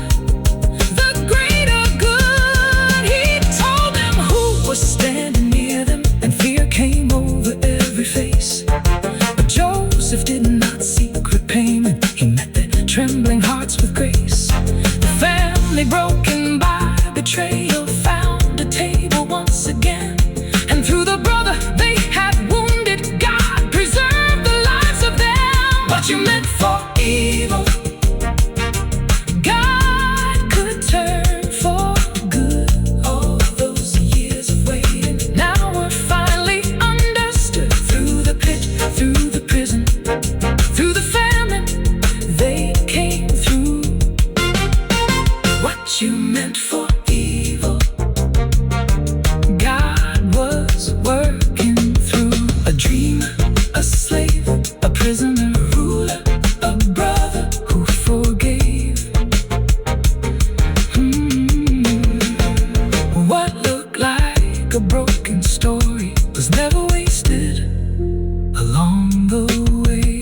the greater good. He told them who was standing near them, and fear came over every face. But Joseph did not seek repayment. He met their trembling hearts with grace. The family broken by betrayal found a table once again. And through the brother they had wounded, God preserved the lives of them. What you meant for evil, God could turn for good. All those years of waiting now were finally understood. Through the pit, through the prison, through the famine, they came through. What you meant for evil, God was working through. A dreamer, a slave, a prisoner, a ruler, a brother who forgave. What looked like a broken story was never wasted along the way.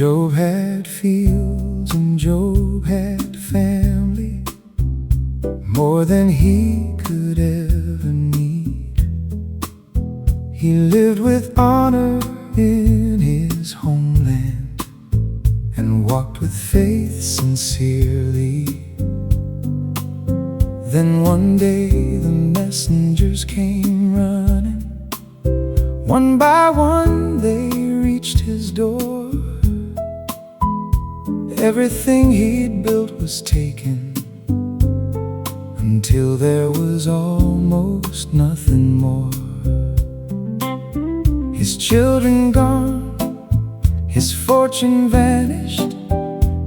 Job had fields and Job had family, more than he could ever need. He lived with honor in his homeland and walked with faith sincerely. Then one day the messengers came running. One by one they reached his door. Everything he'd built was taken, until there was almost nothing more. His children gone, his fortune vanished,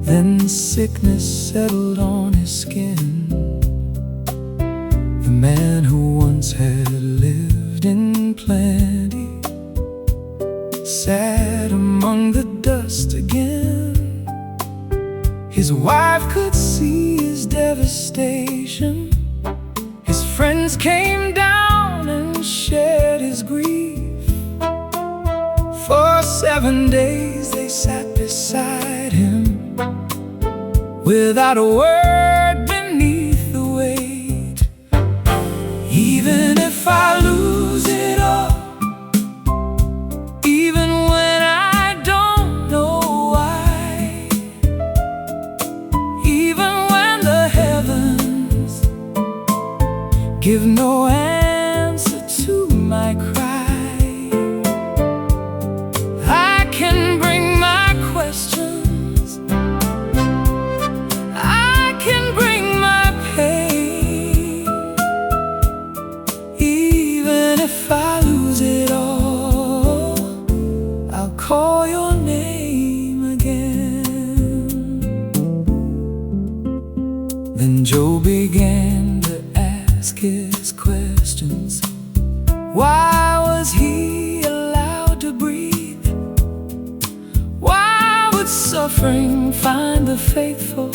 then sickness settled on his skin. The man who once had lived in plenty sat among the dust again. His wife could see his devastation. His friends came down and shared his grief. For 7 days they sat beside him, without a word beneath the weight. Even if I lose it all, even when I don't know why, even when the heavens give no answer to my cry, I can bring my questions, I can bring my pain. Even if I lose it all, I'll call your name again. Then Job began to ask his questions. Why was he allowed to breathe? Why would suffering find the faithful?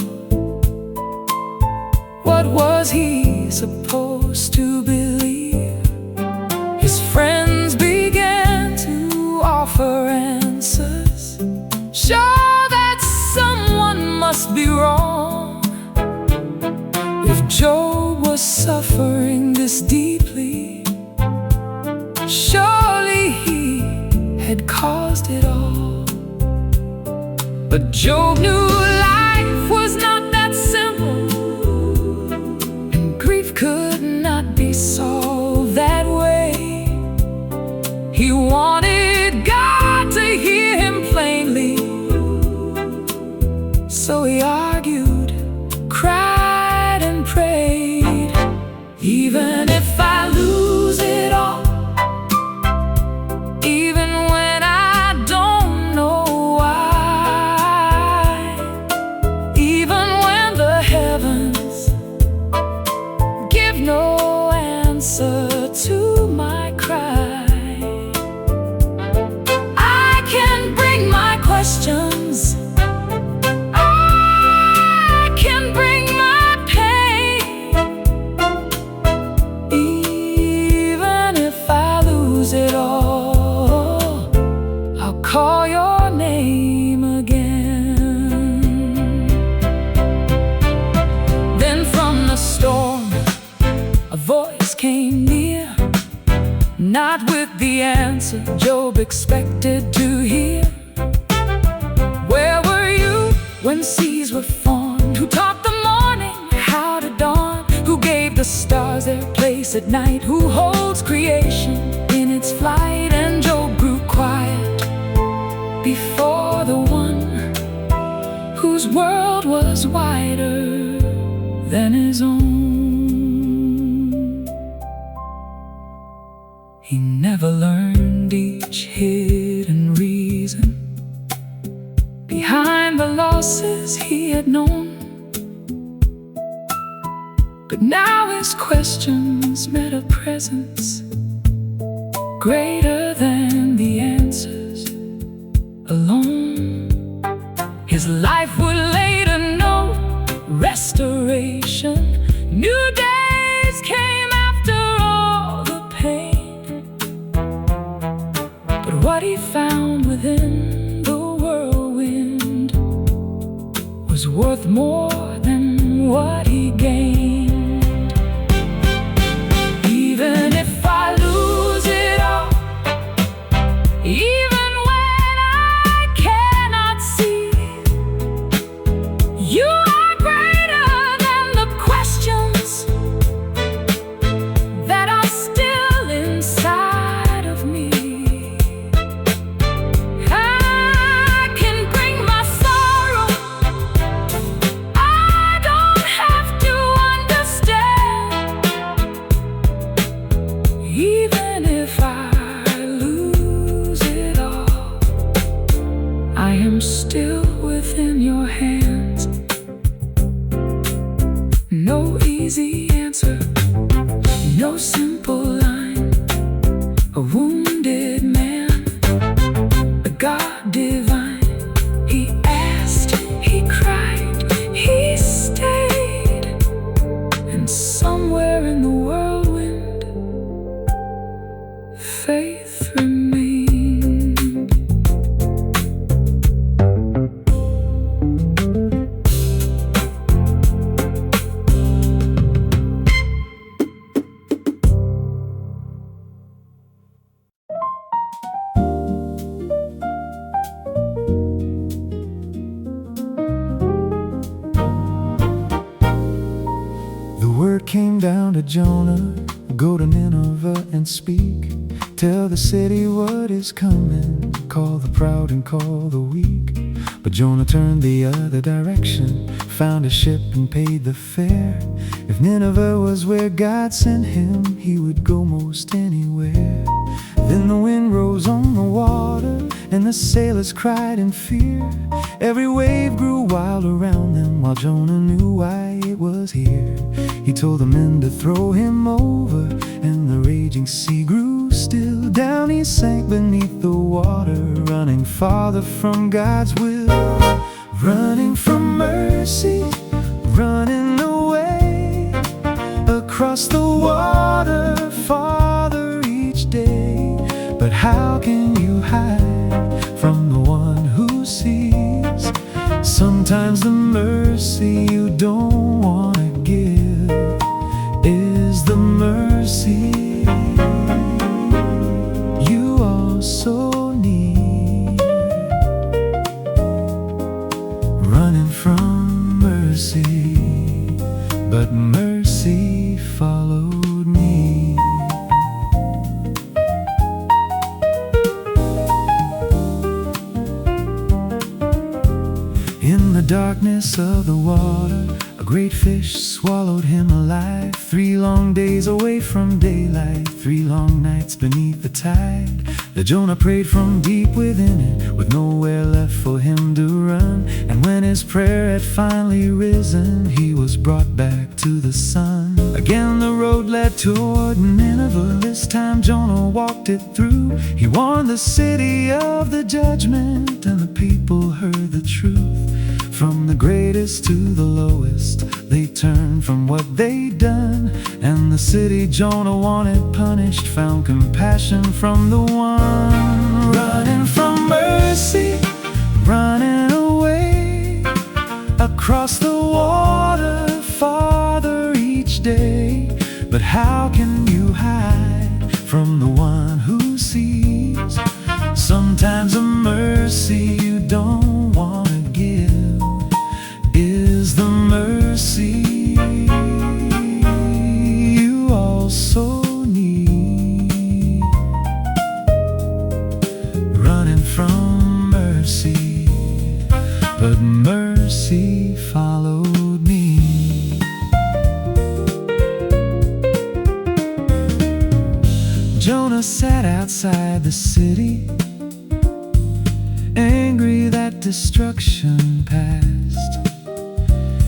What was he supposed to believe? His friends began to offer answers, sure that someone must be wrong. If Job was suffering this deeply, surely he had caused it all. But Job knew life was not that simple, and grief could not be solved that way. He wanted God to hear him plainly, so he argued, cried and prayed. Even if I lose it all, even when I don't know why, even when the heavens give no answer to my cry, I can bring my questions, I can bring my pain. Even if I lose it all, I'll call your name again. Then from the storm a voice came near, not with the answer Job expected to hear. Where were you when seas were formed? Who taught the morning how to dawn? Who gave the stars their place at night? Who holds creation in its flight? And Job grew quiet before the one whose world was wider than his own. He never learned each hidden reason behind the losses he had known, but now his questions met a presence greater than the answers alone. His life would later know restoration. New days came after all the pain, but what he found within the whirlwind worth more than what he gained. Even if I lose it all, even when I cannot see, you are greater than the questions that are still inside of me. I can bring my sorrow, I don't have to understand. Even if I lose it all, I am still within your hands. No easy answer, no simple line. A wounded man, a God divine. He asked, he cried, he stayed, and somewhere in the whirlwind, faith remained. The word came down to Jonah, go to Nineveh and speak. Tell the city what is coming, call the proud and call the weak. But Jonah turned the other direction, found a ship and paid the fare. If Nineveh was where God sent him, he would go most anywhere. Then the wind rose on the water, and the sailors cried in fear. Every wave grew wild around them, while Jonah knew why it was here. He told the men to throw him over, and the raging sea grew still. Down he sank beneath the water, running farther from God's will. Running from mercy, running away, across the water, farther each day. But how can you hide from the one who sees? Sometimes the mercy you don't want to give is the mercy you also need. Running from mercy, but mercy followed me. In the darkness of the water, a great fish swallowed him alive. 3 long days away from daylight, 3 long nights beneath the tide. The Jonah prayed from deep within it, with nowhere left for him to run. And when his prayer had finally risen, he was brought back to the sun. Again the road led toward Nineveh. This time Jonah walked it through. He warned the city of the judgment, and the people heard the truth. From the greatest to the lowest, they turned from what they'd done. And the city Jonah wanted punished found compassion from the one. Running from mercy, running away, across the water, farther each day. But how can you hide from the one who sees? Sometimes a mercy you don't want to give is the mercy you also need. Running from mercy, but mercy followed me. Jonah sat outside the city, angry that destruction passed.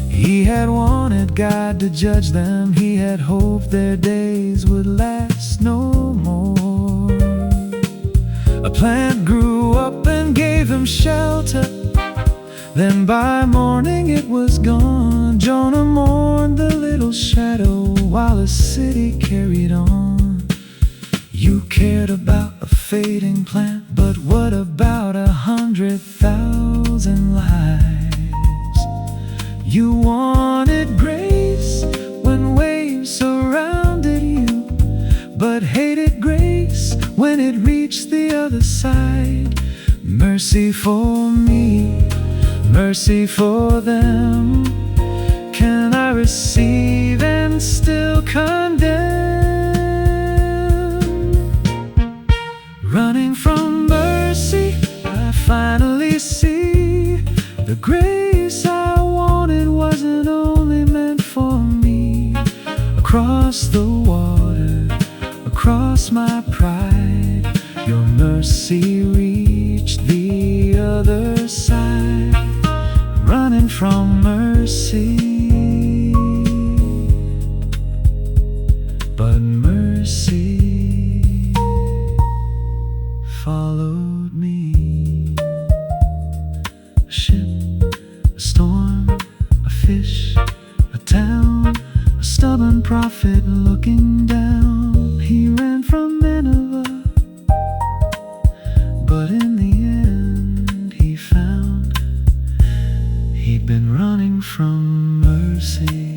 He had wanted God to judge them. He had hoped their days would last no more. A plant grew up and gave him shelter. Then by morning it was gone. Jonah mourned the little shadow while the city carried on. You cared about a fading plant, but what about 100,000 lives? You wanted grace when waves surrounded you, but hated grace when it reached the other side. Mercy for me, mercy for them. Can I receive and still condemn? Running from mercy, I finally see the grace I wanted wasn't only meant for me. Across the water, across my pride, your mercy reached the other side. Running from mercy, but mercy followed me. A ship, a storm, a fish, a town, a stubborn prophet looking down. He ran from Nineveh, but in the end he found he'd been running from mercy.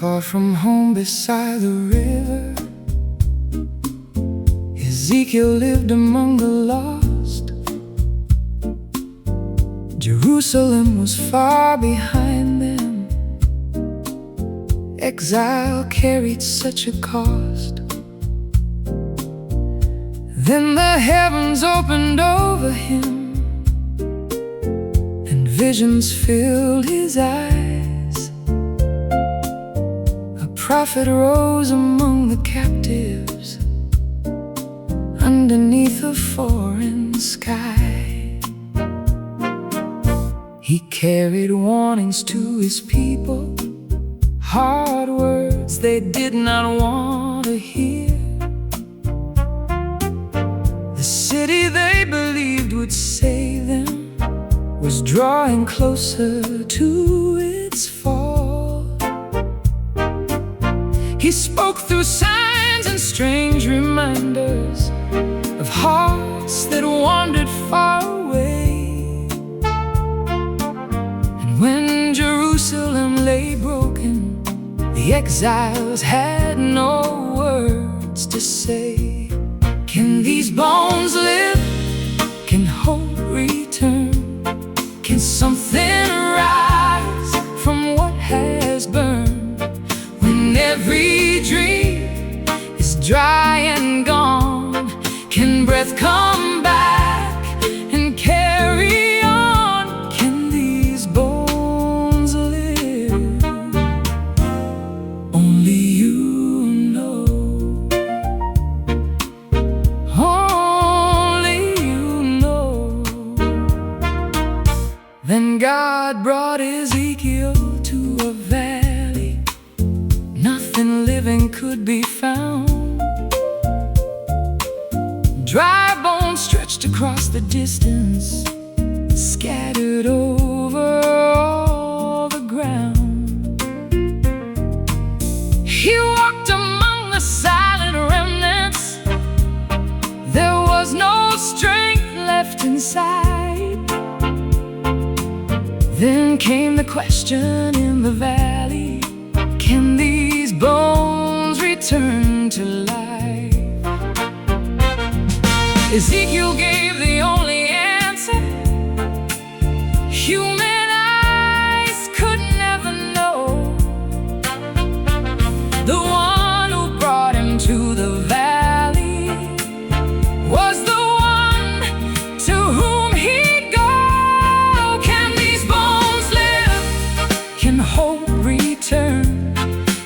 Far from home beside the river, Ezekiel lived among the lost. Jerusalem was far behind them. Exile carried such a cost. Then the heavens opened over him, and visions filled his eyes. Prophet rose among the captives underneath a foreign sky. He carried warnings to his people, hard words they did not want to hear. The city they believed would save them was drawing closer to its fall. He spoke through signs and strange reminders of hearts that wandered far away. And when Jerusalem lay broken, the exiles had no words to say. Can these bones live? Can hope return? Can something rise from what has burned? Every dream is dry and gone. Can breath come back and carry on? Can these bones live? Only you know. Only you know. Then God brought Ezekiel to a valley. Nothing living could be found. Dry bones stretched across the distance, scattered over all the ground. He walked among the silent remnants. There was no strength left inside. Then came the question in the valley: can these bones return to life? Ezekiel gave the only answer human eyes could never know. The one who brought him to the valley was the one to whom he'd go. Can these bones live? Can hope return?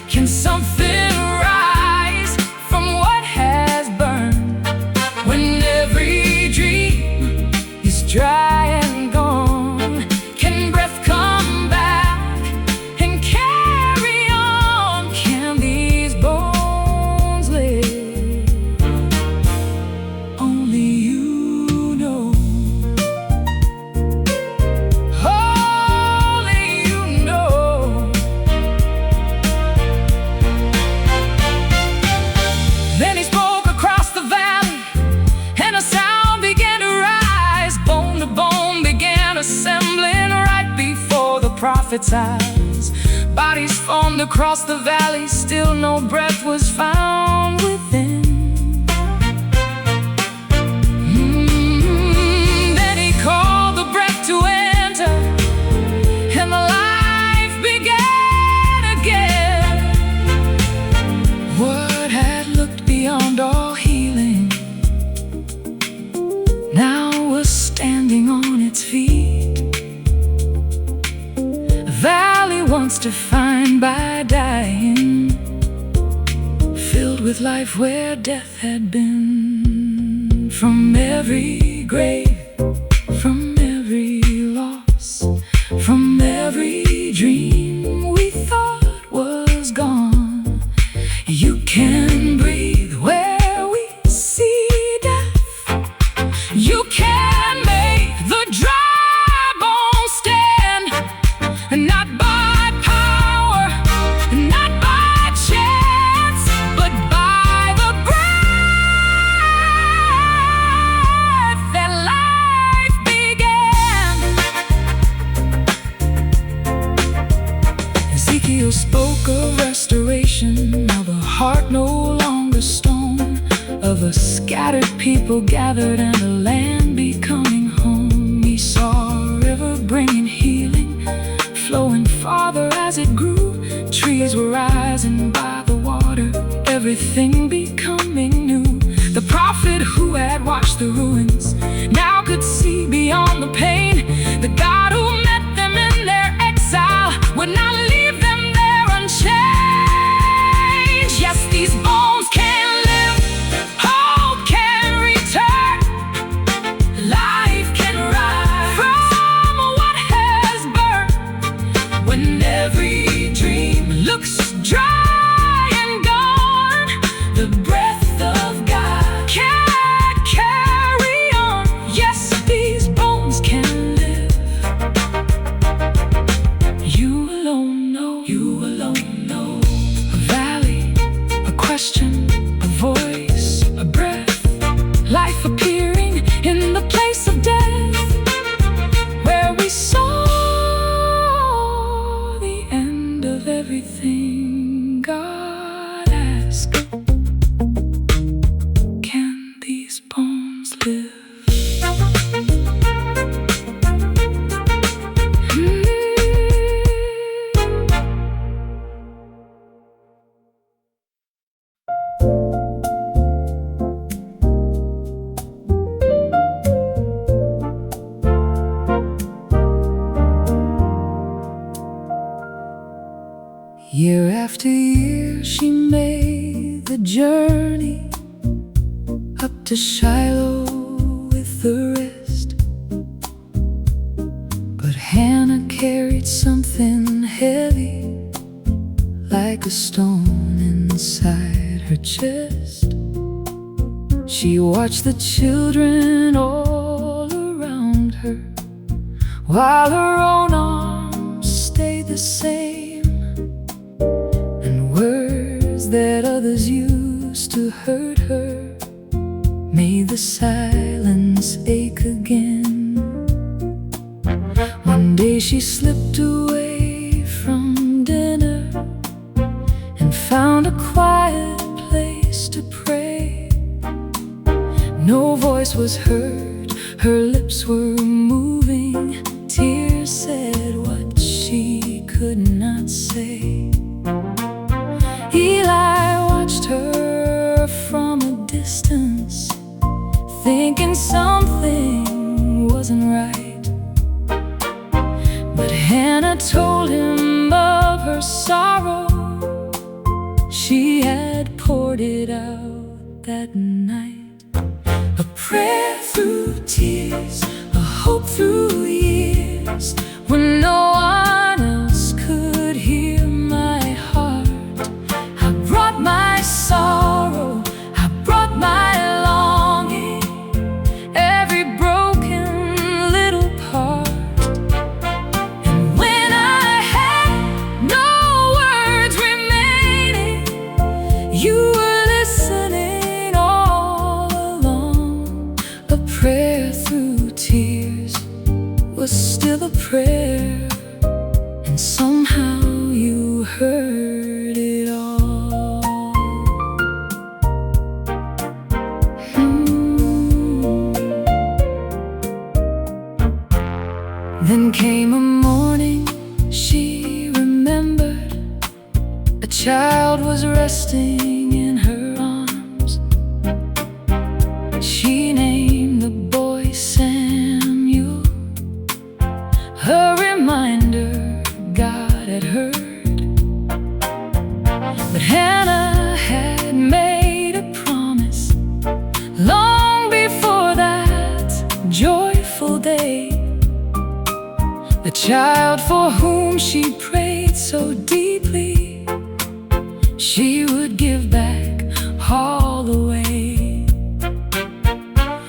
Can something rise from what has burned? When every dream is dry and gone, can prophet's eyes. Bodies formed across the valley, still no breath was found within. Then he called the breath to enter, and the life began again. What had looked beyond all healing now was standing on its feet. A valley once defined by dying, filled with life where death had been. From every grave, from every loss, from every dream we thought was gone, you can breathe where we see death. You can make the dry bones stand, not by power, not by chance, but by the breath that life began. Ezekiel spoke of restoration, of a heart no longer stone, of a scattered people gathered and a land becoming home. He saw a river bringing healing, flowing farther as it grew. Trees were rising by the water, everything becoming new. The prophet who had watched the ruins now could see beyond the pain. The God who met them in their exile would not leave them there unchanged. Yes, these bones can live, hope can return, life can rise from what has burned. When every dream looks dry and gone, the breath of God can carry on. Yes, these bones can live. You alone know, you alone know. A valley, a question, a voice, a breath, life appearing in the place of death, where we saw the end of everything. God asked, can these bones live? Year after year she made the journey up to Shiloh with the rest. But Hannah carried something heavy, like a stone inside her chest. She watched the children all around her, while her own arms stayed the same. Words that others used to hurt her made the silence ache again. One day she slipped away from dinner and found a quiet place to pray. No voice was heard, her lips were moving. Tears said what she could not say. Eli watched her from a distance, thinking something wasn't right. But Hannah told him of her sorrow. She had poured it out that night. A prayer through tears, a hope through years, when no one else could hear my heart. I brought my sorrow, I brought my longing, every broken little part. And when I had no words remaining, you were listening all along. A prayer through tears was still a prayer, and somehow you heard it all. Then came a morning, she remembered a child was resting in her arms. She named the boy Samuel, a reminder God had heard. But Hannah had made a promise long before that joyful day. The child for whom she prayed so deeply, she would give back all the way.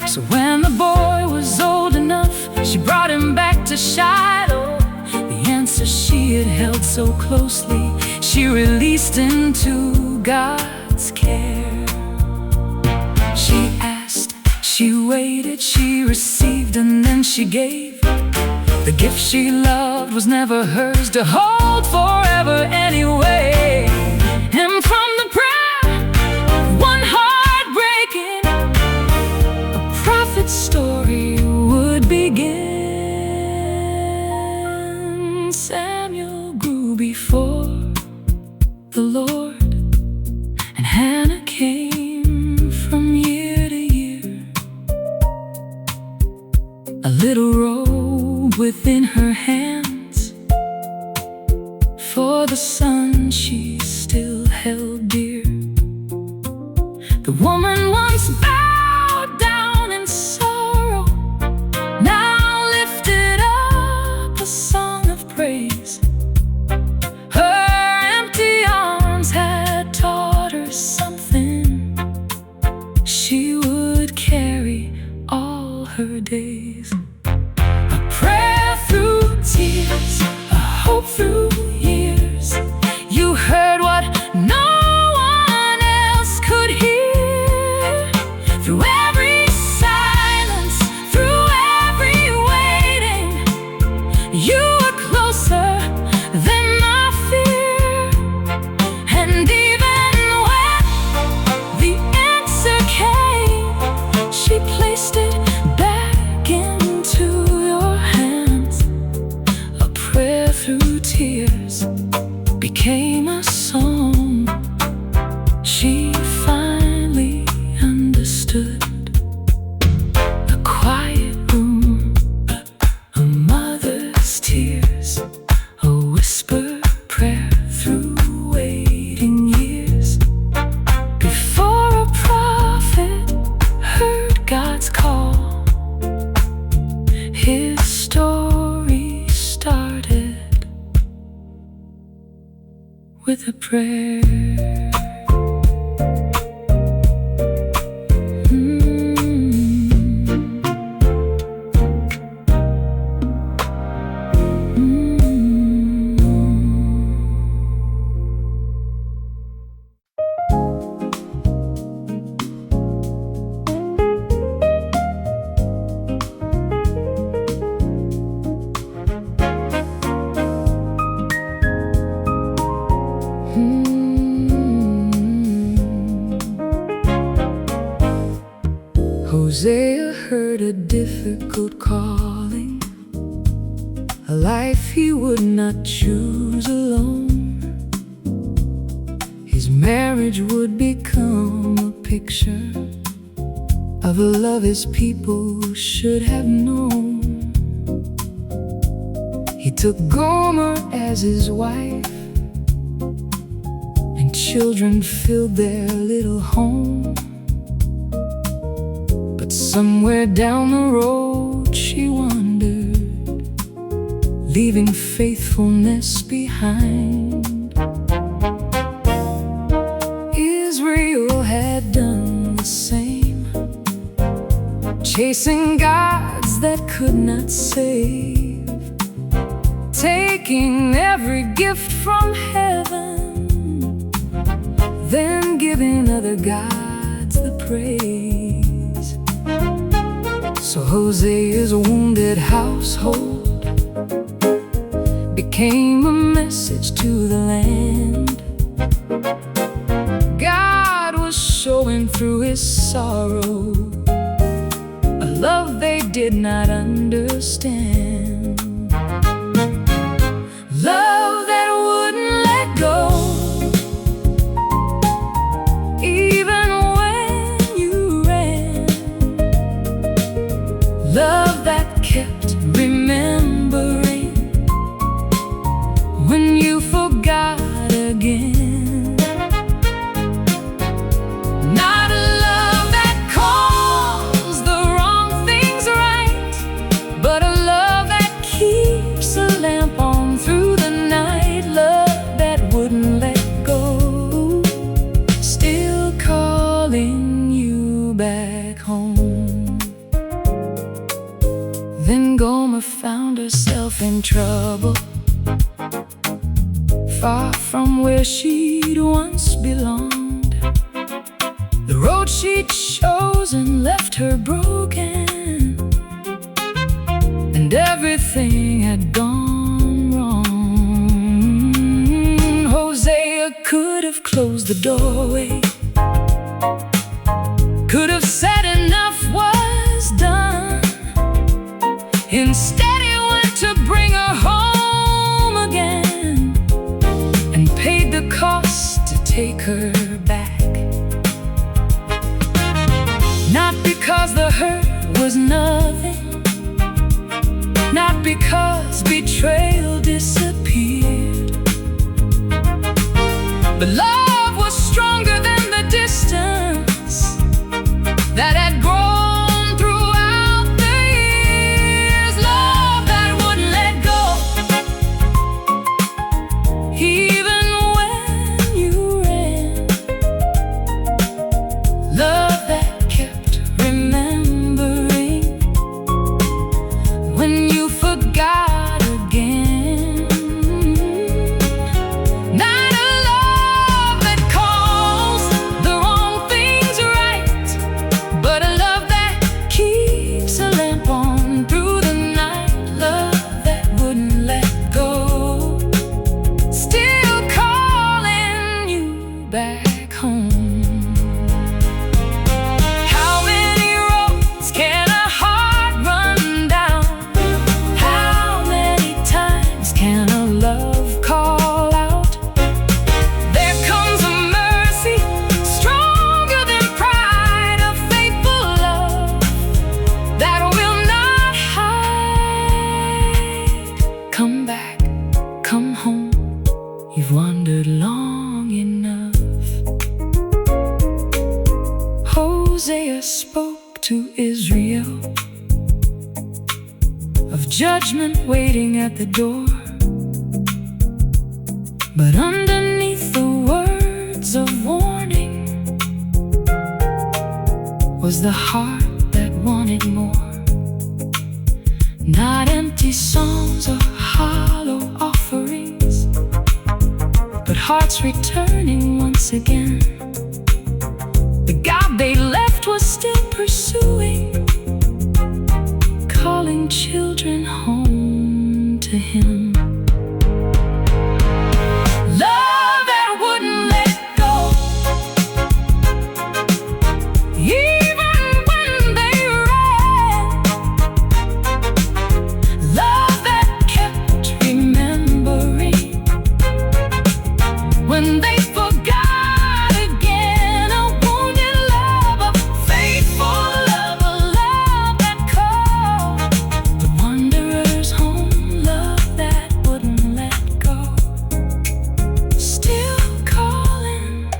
So when the boy was old enough, she brought him back to Shiloh. The answer she had held so closely, she released into God's care. She asked, she waited, she received, and then she gave. The gift she loved was never hers to hold forever anyway. And from the prayer, one heart breaking, a prophet's story would begin. Samuel grew before the Lord, and Hannah came from year to year. A little robe within her hands, for the son she still held dear. The woman once bowed down in sorrow, now lifted up a song of praise. Her empty arms had taught her something she would carry all her days. A prayer through tears, a hope through years. You heard what no one else could hear. Through every silence, through every waiting, you were closer than my fear. And even when the answer came, she placed it back into your hands. A prayer through tears became a song. She finally understood. A quiet room, a mother's tears, a whispered prayer through waiting years. Before a prophet heard God's call, his story started with a prayer. Hosea heard a difficult calling, a life he would not choose alone. His marriage would become a picture of a love his people should have known. He took Gomer as his wife, and children filled their little home. But somewhere down the road she wandered, leaving faithfulness behind. Israel had done the same, chasing gods that could not save, taking every gift from heaven, then giving other gods the praise. So Hosea's wounded household became a message to the land. God was showing through his sorrow a love they did not understand. Love that wouldn't let go, even when you ran. Love that kept remembering when you forgot again. Not a love that calls the wrong things right, but a love that keeps a lamp on through the night. Love that wouldn't let go, still calling you back home. Then Gomer found herself in trouble, far from where she'd once belonged. The road she'd chosen left her broken, and everything had gone wrong. Hosea could have closed the doorway, could have said enough was done. Instead he went to bring her home again, and paid the cost to take her back. Not because the hurt was nothing, not because betrayal disappeared, but love was stronger than the distance that had grown throughout the years. Love that wouldn't let go, even when you ran. Love that kept remembering when you forgot again. Not a love that calls the wrong things right, but a love that keeps a lamp on through the night. Love that wouldn't let go, still calling you back home. How many roads can a heart run down? How many times can a love call out? There comes a mercy stronger than pride, a faithful love that will not hide. Come back, come home, you've wandered long enough. Hosea spoke to Israel of judgment waiting at the door, but underneath the words of warning was the heart that wanted more. Not empty songs or hollow offerings, but hearts returning once again. The God they left was still pursuing, calling children home to him. Love that wouldn't let go, even when they ran. Love that kept remembering when they forgot again. A wounded love, a faithful love, a love that called the wanderers home. Love that wouldn't let go, still calling,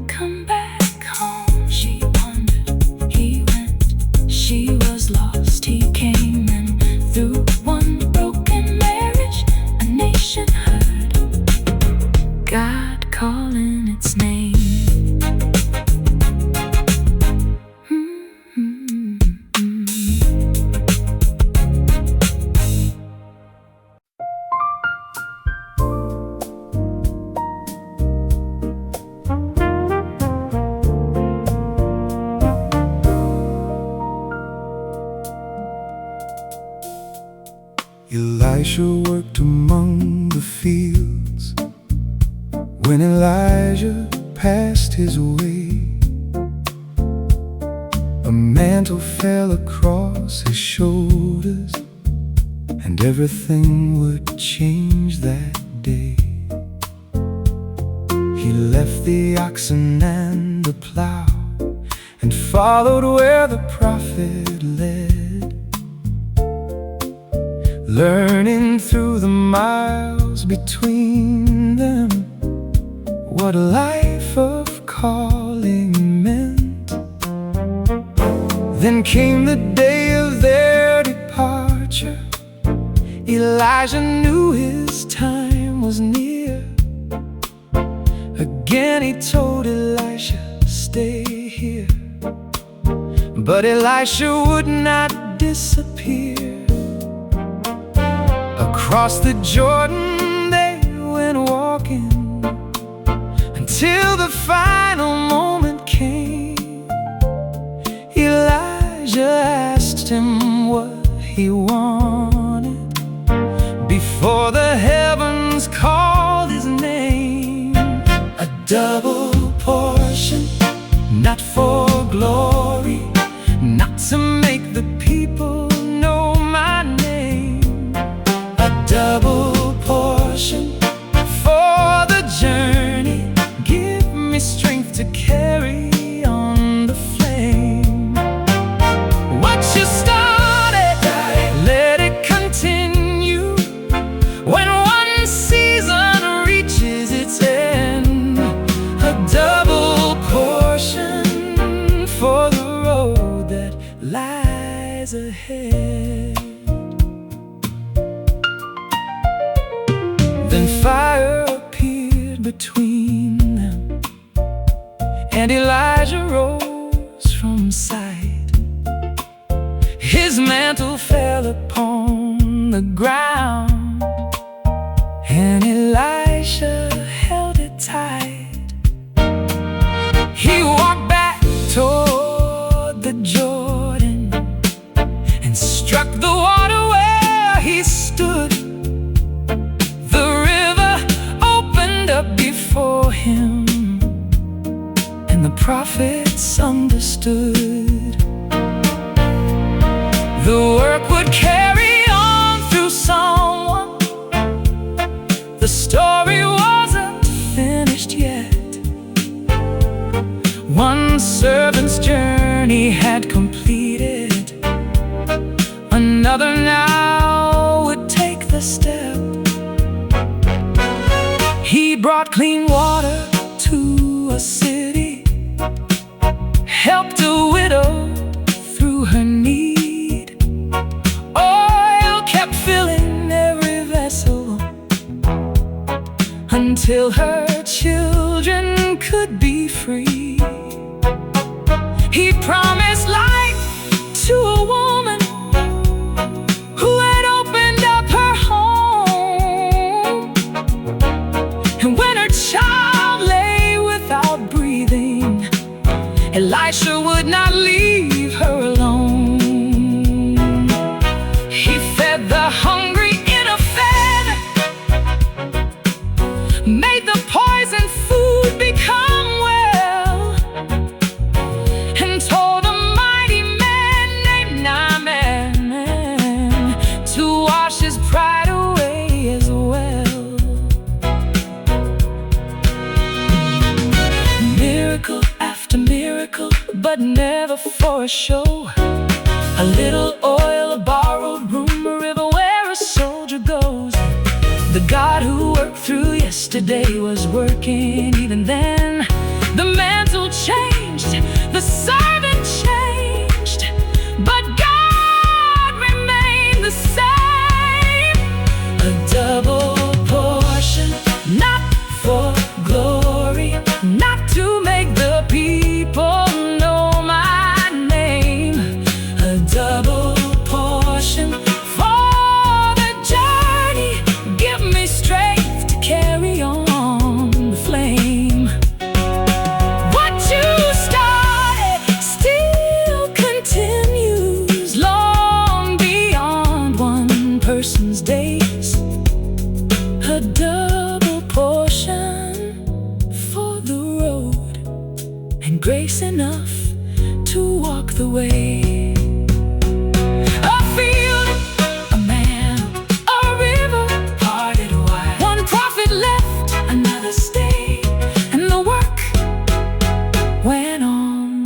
come back home. She wandered, he went, she was lost, he came, and through one broken marriage a nation heard God calling its name. Elisha worked among When Elijah passed his way, a mantle fell across his shoulders, and everything would change that day. He left the oxen and the plow and followed where the prophet led, learning through the miles between them what a life of calling meant. Then came the day of their departure. Elijah knew his time was near. Again he told Elisha, stay here. But Elisha would not disappear. Across the Jordan they went walking until the final moment came. Elijah asked him what he wanted before the heavens called his name. A double portion, not for glory, not to make the people know my name. A double portion for the journey, give me strength to carry on the flame. What you started, let it continue. When one season reaches its end, a double portion for the road that lies ahead. Then fire appeared between them, and Elijah rose from sight. His mantle fell upon the ground, and Elisha held it tight. He walked back toward the Jordan and struck the water where he stood. The river opened up before him, and the prophets understood. The work would carry on through someone. The story wasn't finished yet. One servant's journey had completed. Another now would take the step. He brought clean water to a city, helped a widow through her need. Oil kept filling every vessel until her children could be free. He promised life to a woman who had opened up her home. And when her child lay without breathing, Elisha would not leave her alone. He fed the hungry in a famine, made the poison food become well, and told a mighty man named Naaman to wash his pride away as well. Miracle after miracle, but never for a show. A little oil, a borrowed room, a river where a soldier goes. The God who worked through yesterday was working even then. The mantle changed, the servant changed, but God remained the same. A double portion, not for glory, not to make the people know my name. A double portion for the journey, give me strength to carry on the flame. What you started still continues long beyond one person's days. A double portion the way. A field, a man, a river parted wide. One prophet left, another stayed, and the work went on.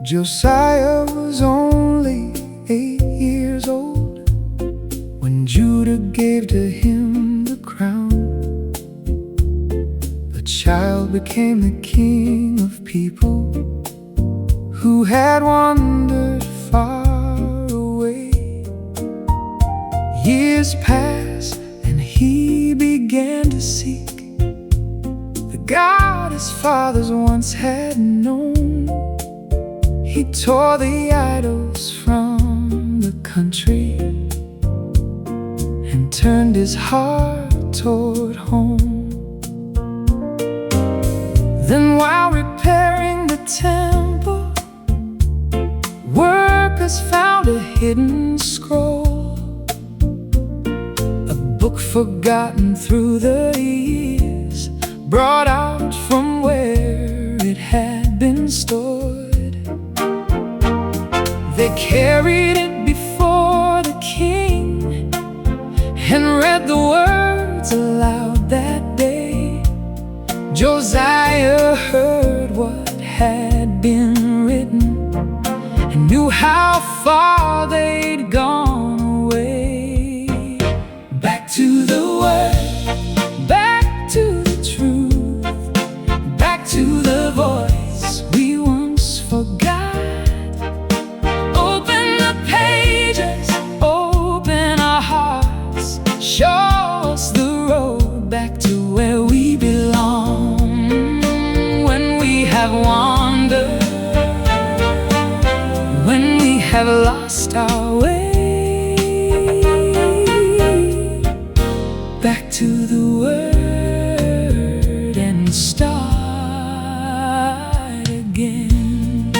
Josiah was only 8 years old when Judah gave to him the crown. The child became the king of people who had wandered far away. Years passed and he began to seek the God his fathers once had known. He tore the idols from the country and turned his heart toward home. Then while repairing the temple, workers found a hidden scroll, a book forgotten through the years, brought out from where it had been stored. They carried it before the king and read the words aloud that day. Josiah heard what had been written and knew how far they'd gone away. Back to the word, back to the truth, back to the voice we once forgot. Show us the road back to where we belong. When we have wandered, when we have lost our way, back to the word and start again.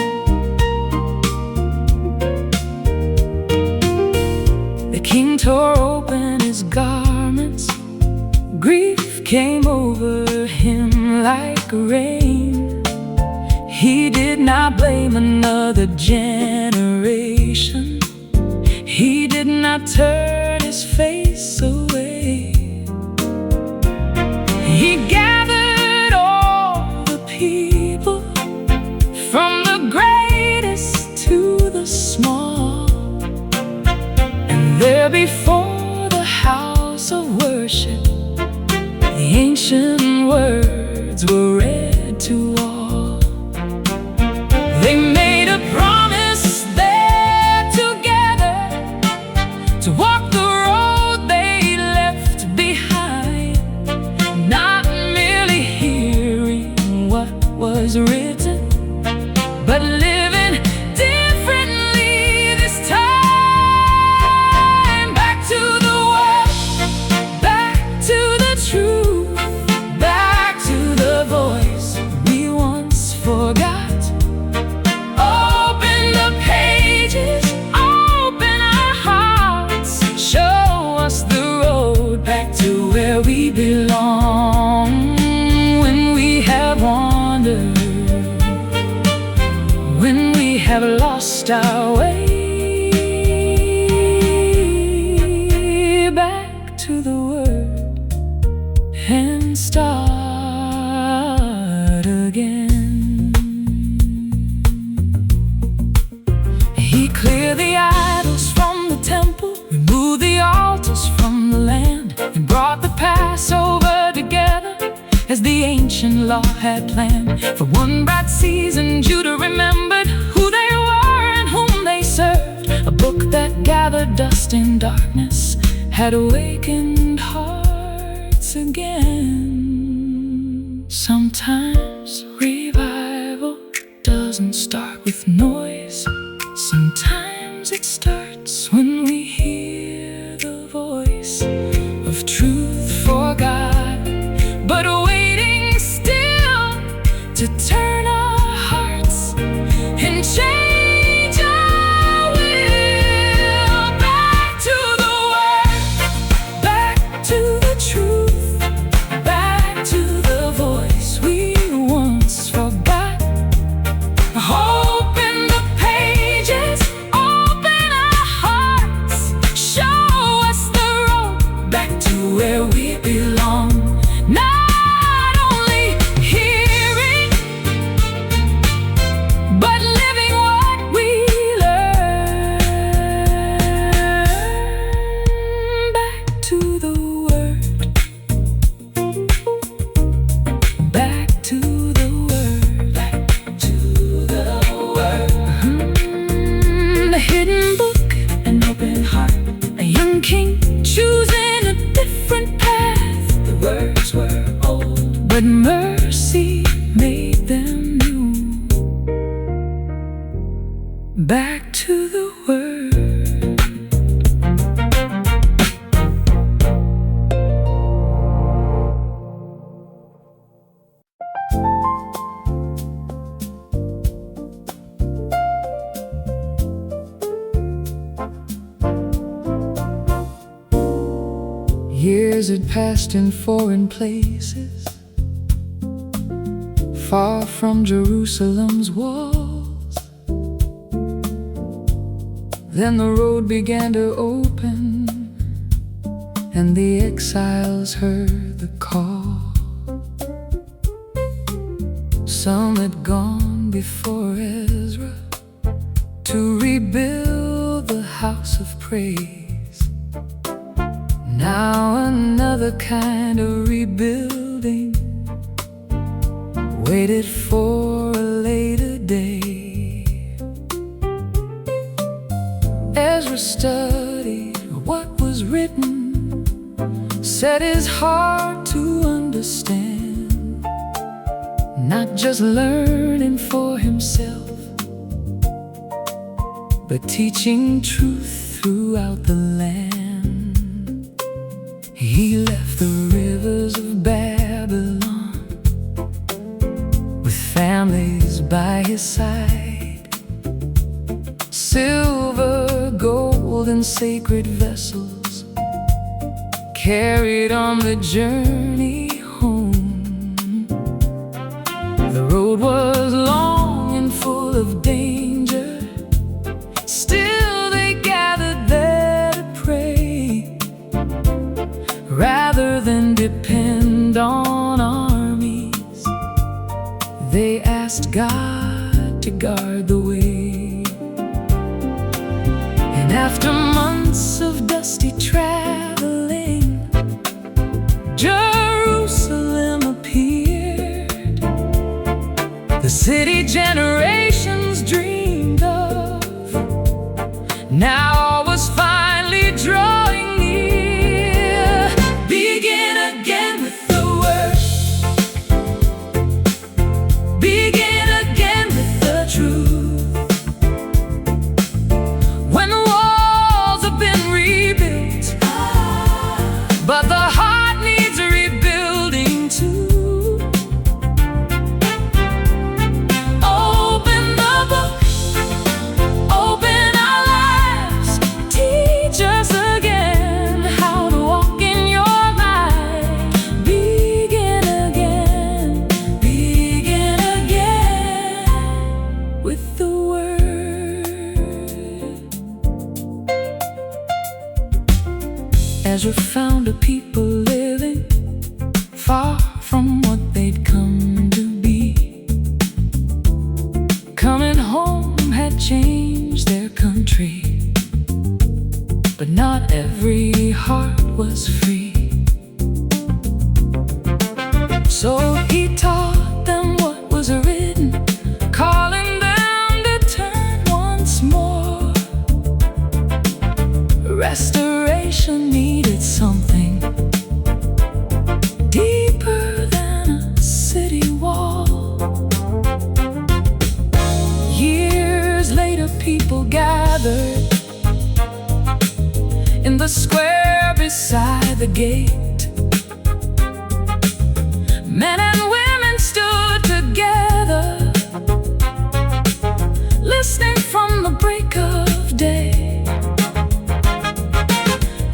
The king tore open his garments, grief came over him like rain. He did not blame another generation, he did not turn his face away. He gathered all the people, from the greatest to the small, and there before the house of worship, the ancient words were read to all. They made a promise there together to walk the road they left behind, not merely hearing what was written, but living differently this time. Back to the word, back to the truth, back to the voice we once forgot. Open the pages, open our hearts, show us the road back to where we belong. When we have wandered, when we have lost our way, back to the word and start again. He cleared the idols from the temple, removed the altars from the land, and brought the Passover together as the ancient law had planned. For one bright season, Judah remembered who they were and whom they served. A book that gathered dust in darkness had awakened hearts again. Sometimes revival doesn't start with noise. Sometimes it starts when we hear the voice of truth But mercy made them new. Back to the Word. Years had passed in foreign places, far from Jerusalem's walls. Then the road began to open, and the exiles heard the call. Some had gone before Ezra to rebuild the house of praise. Now another kind of rebuilding waited for a later day. Ezra studied what was written, set his heart to understand, not just learning for himself, but teaching truth throughout the land. He left the rivers of Babylon with families by his side, silver, gold, and sacred vessels carried on the journey home. The road was long and full of danger, still they gathered there to pray. Rather than depend on armies, they asked God to guard the way. And after months of dusty traveling, Jerusalem appeared, the city generations dreamed of. Now all was finally drawing near. Begin again with the Word. Begin again with the truth. When the walls have been rebuilt, but the heart needs rebuilding too. Open the book, open our lives, teach us again how to walk in your light. Begin again with the Word. Ezra found a people living far from what they'd come to be. Coming home had changed their country, but not every heart was free. So he taught them what was written, calling them to turn once more. Restoration needed something deeper than a city wall. Years later, people gathered in the square beside the gate. Men and women stood together, listening from the break of day.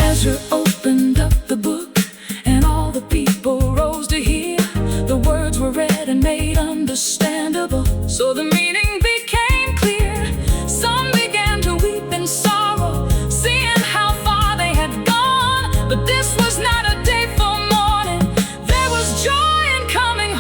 Ezra opened up the book, and all the people rose to hear. The words were read and made understandable, so the meaning became clear. Some began to weep in sorrow, seeing how far they had gone. But this was not a day for mourning. There was joy in coming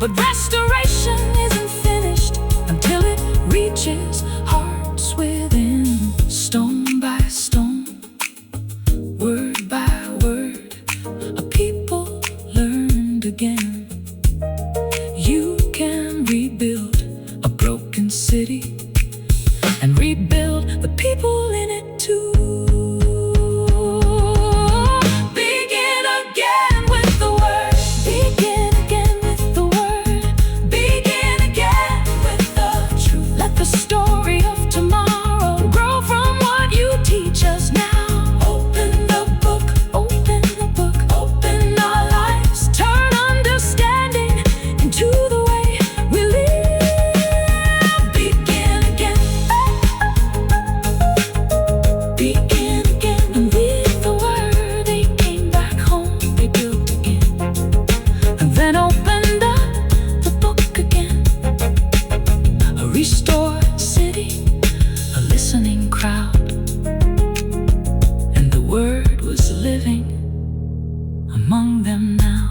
But restoration isn't finished until it reaches hearts within. Stone by stone, word by word, a people learned again. You can rebuild a broken city and rebuild the people in it too. Begin again with the word. Begin again with the word. Begin again with the truth. Let the story of tomorrow grow from what you teach us now. Open the book, open the book, open our lives. Turn understanding into the way we live. Begin again. Begin again. And with the word they came back home. They built again. And then opened up the book again. A restored city, a listening crowd. And the word was living among them now.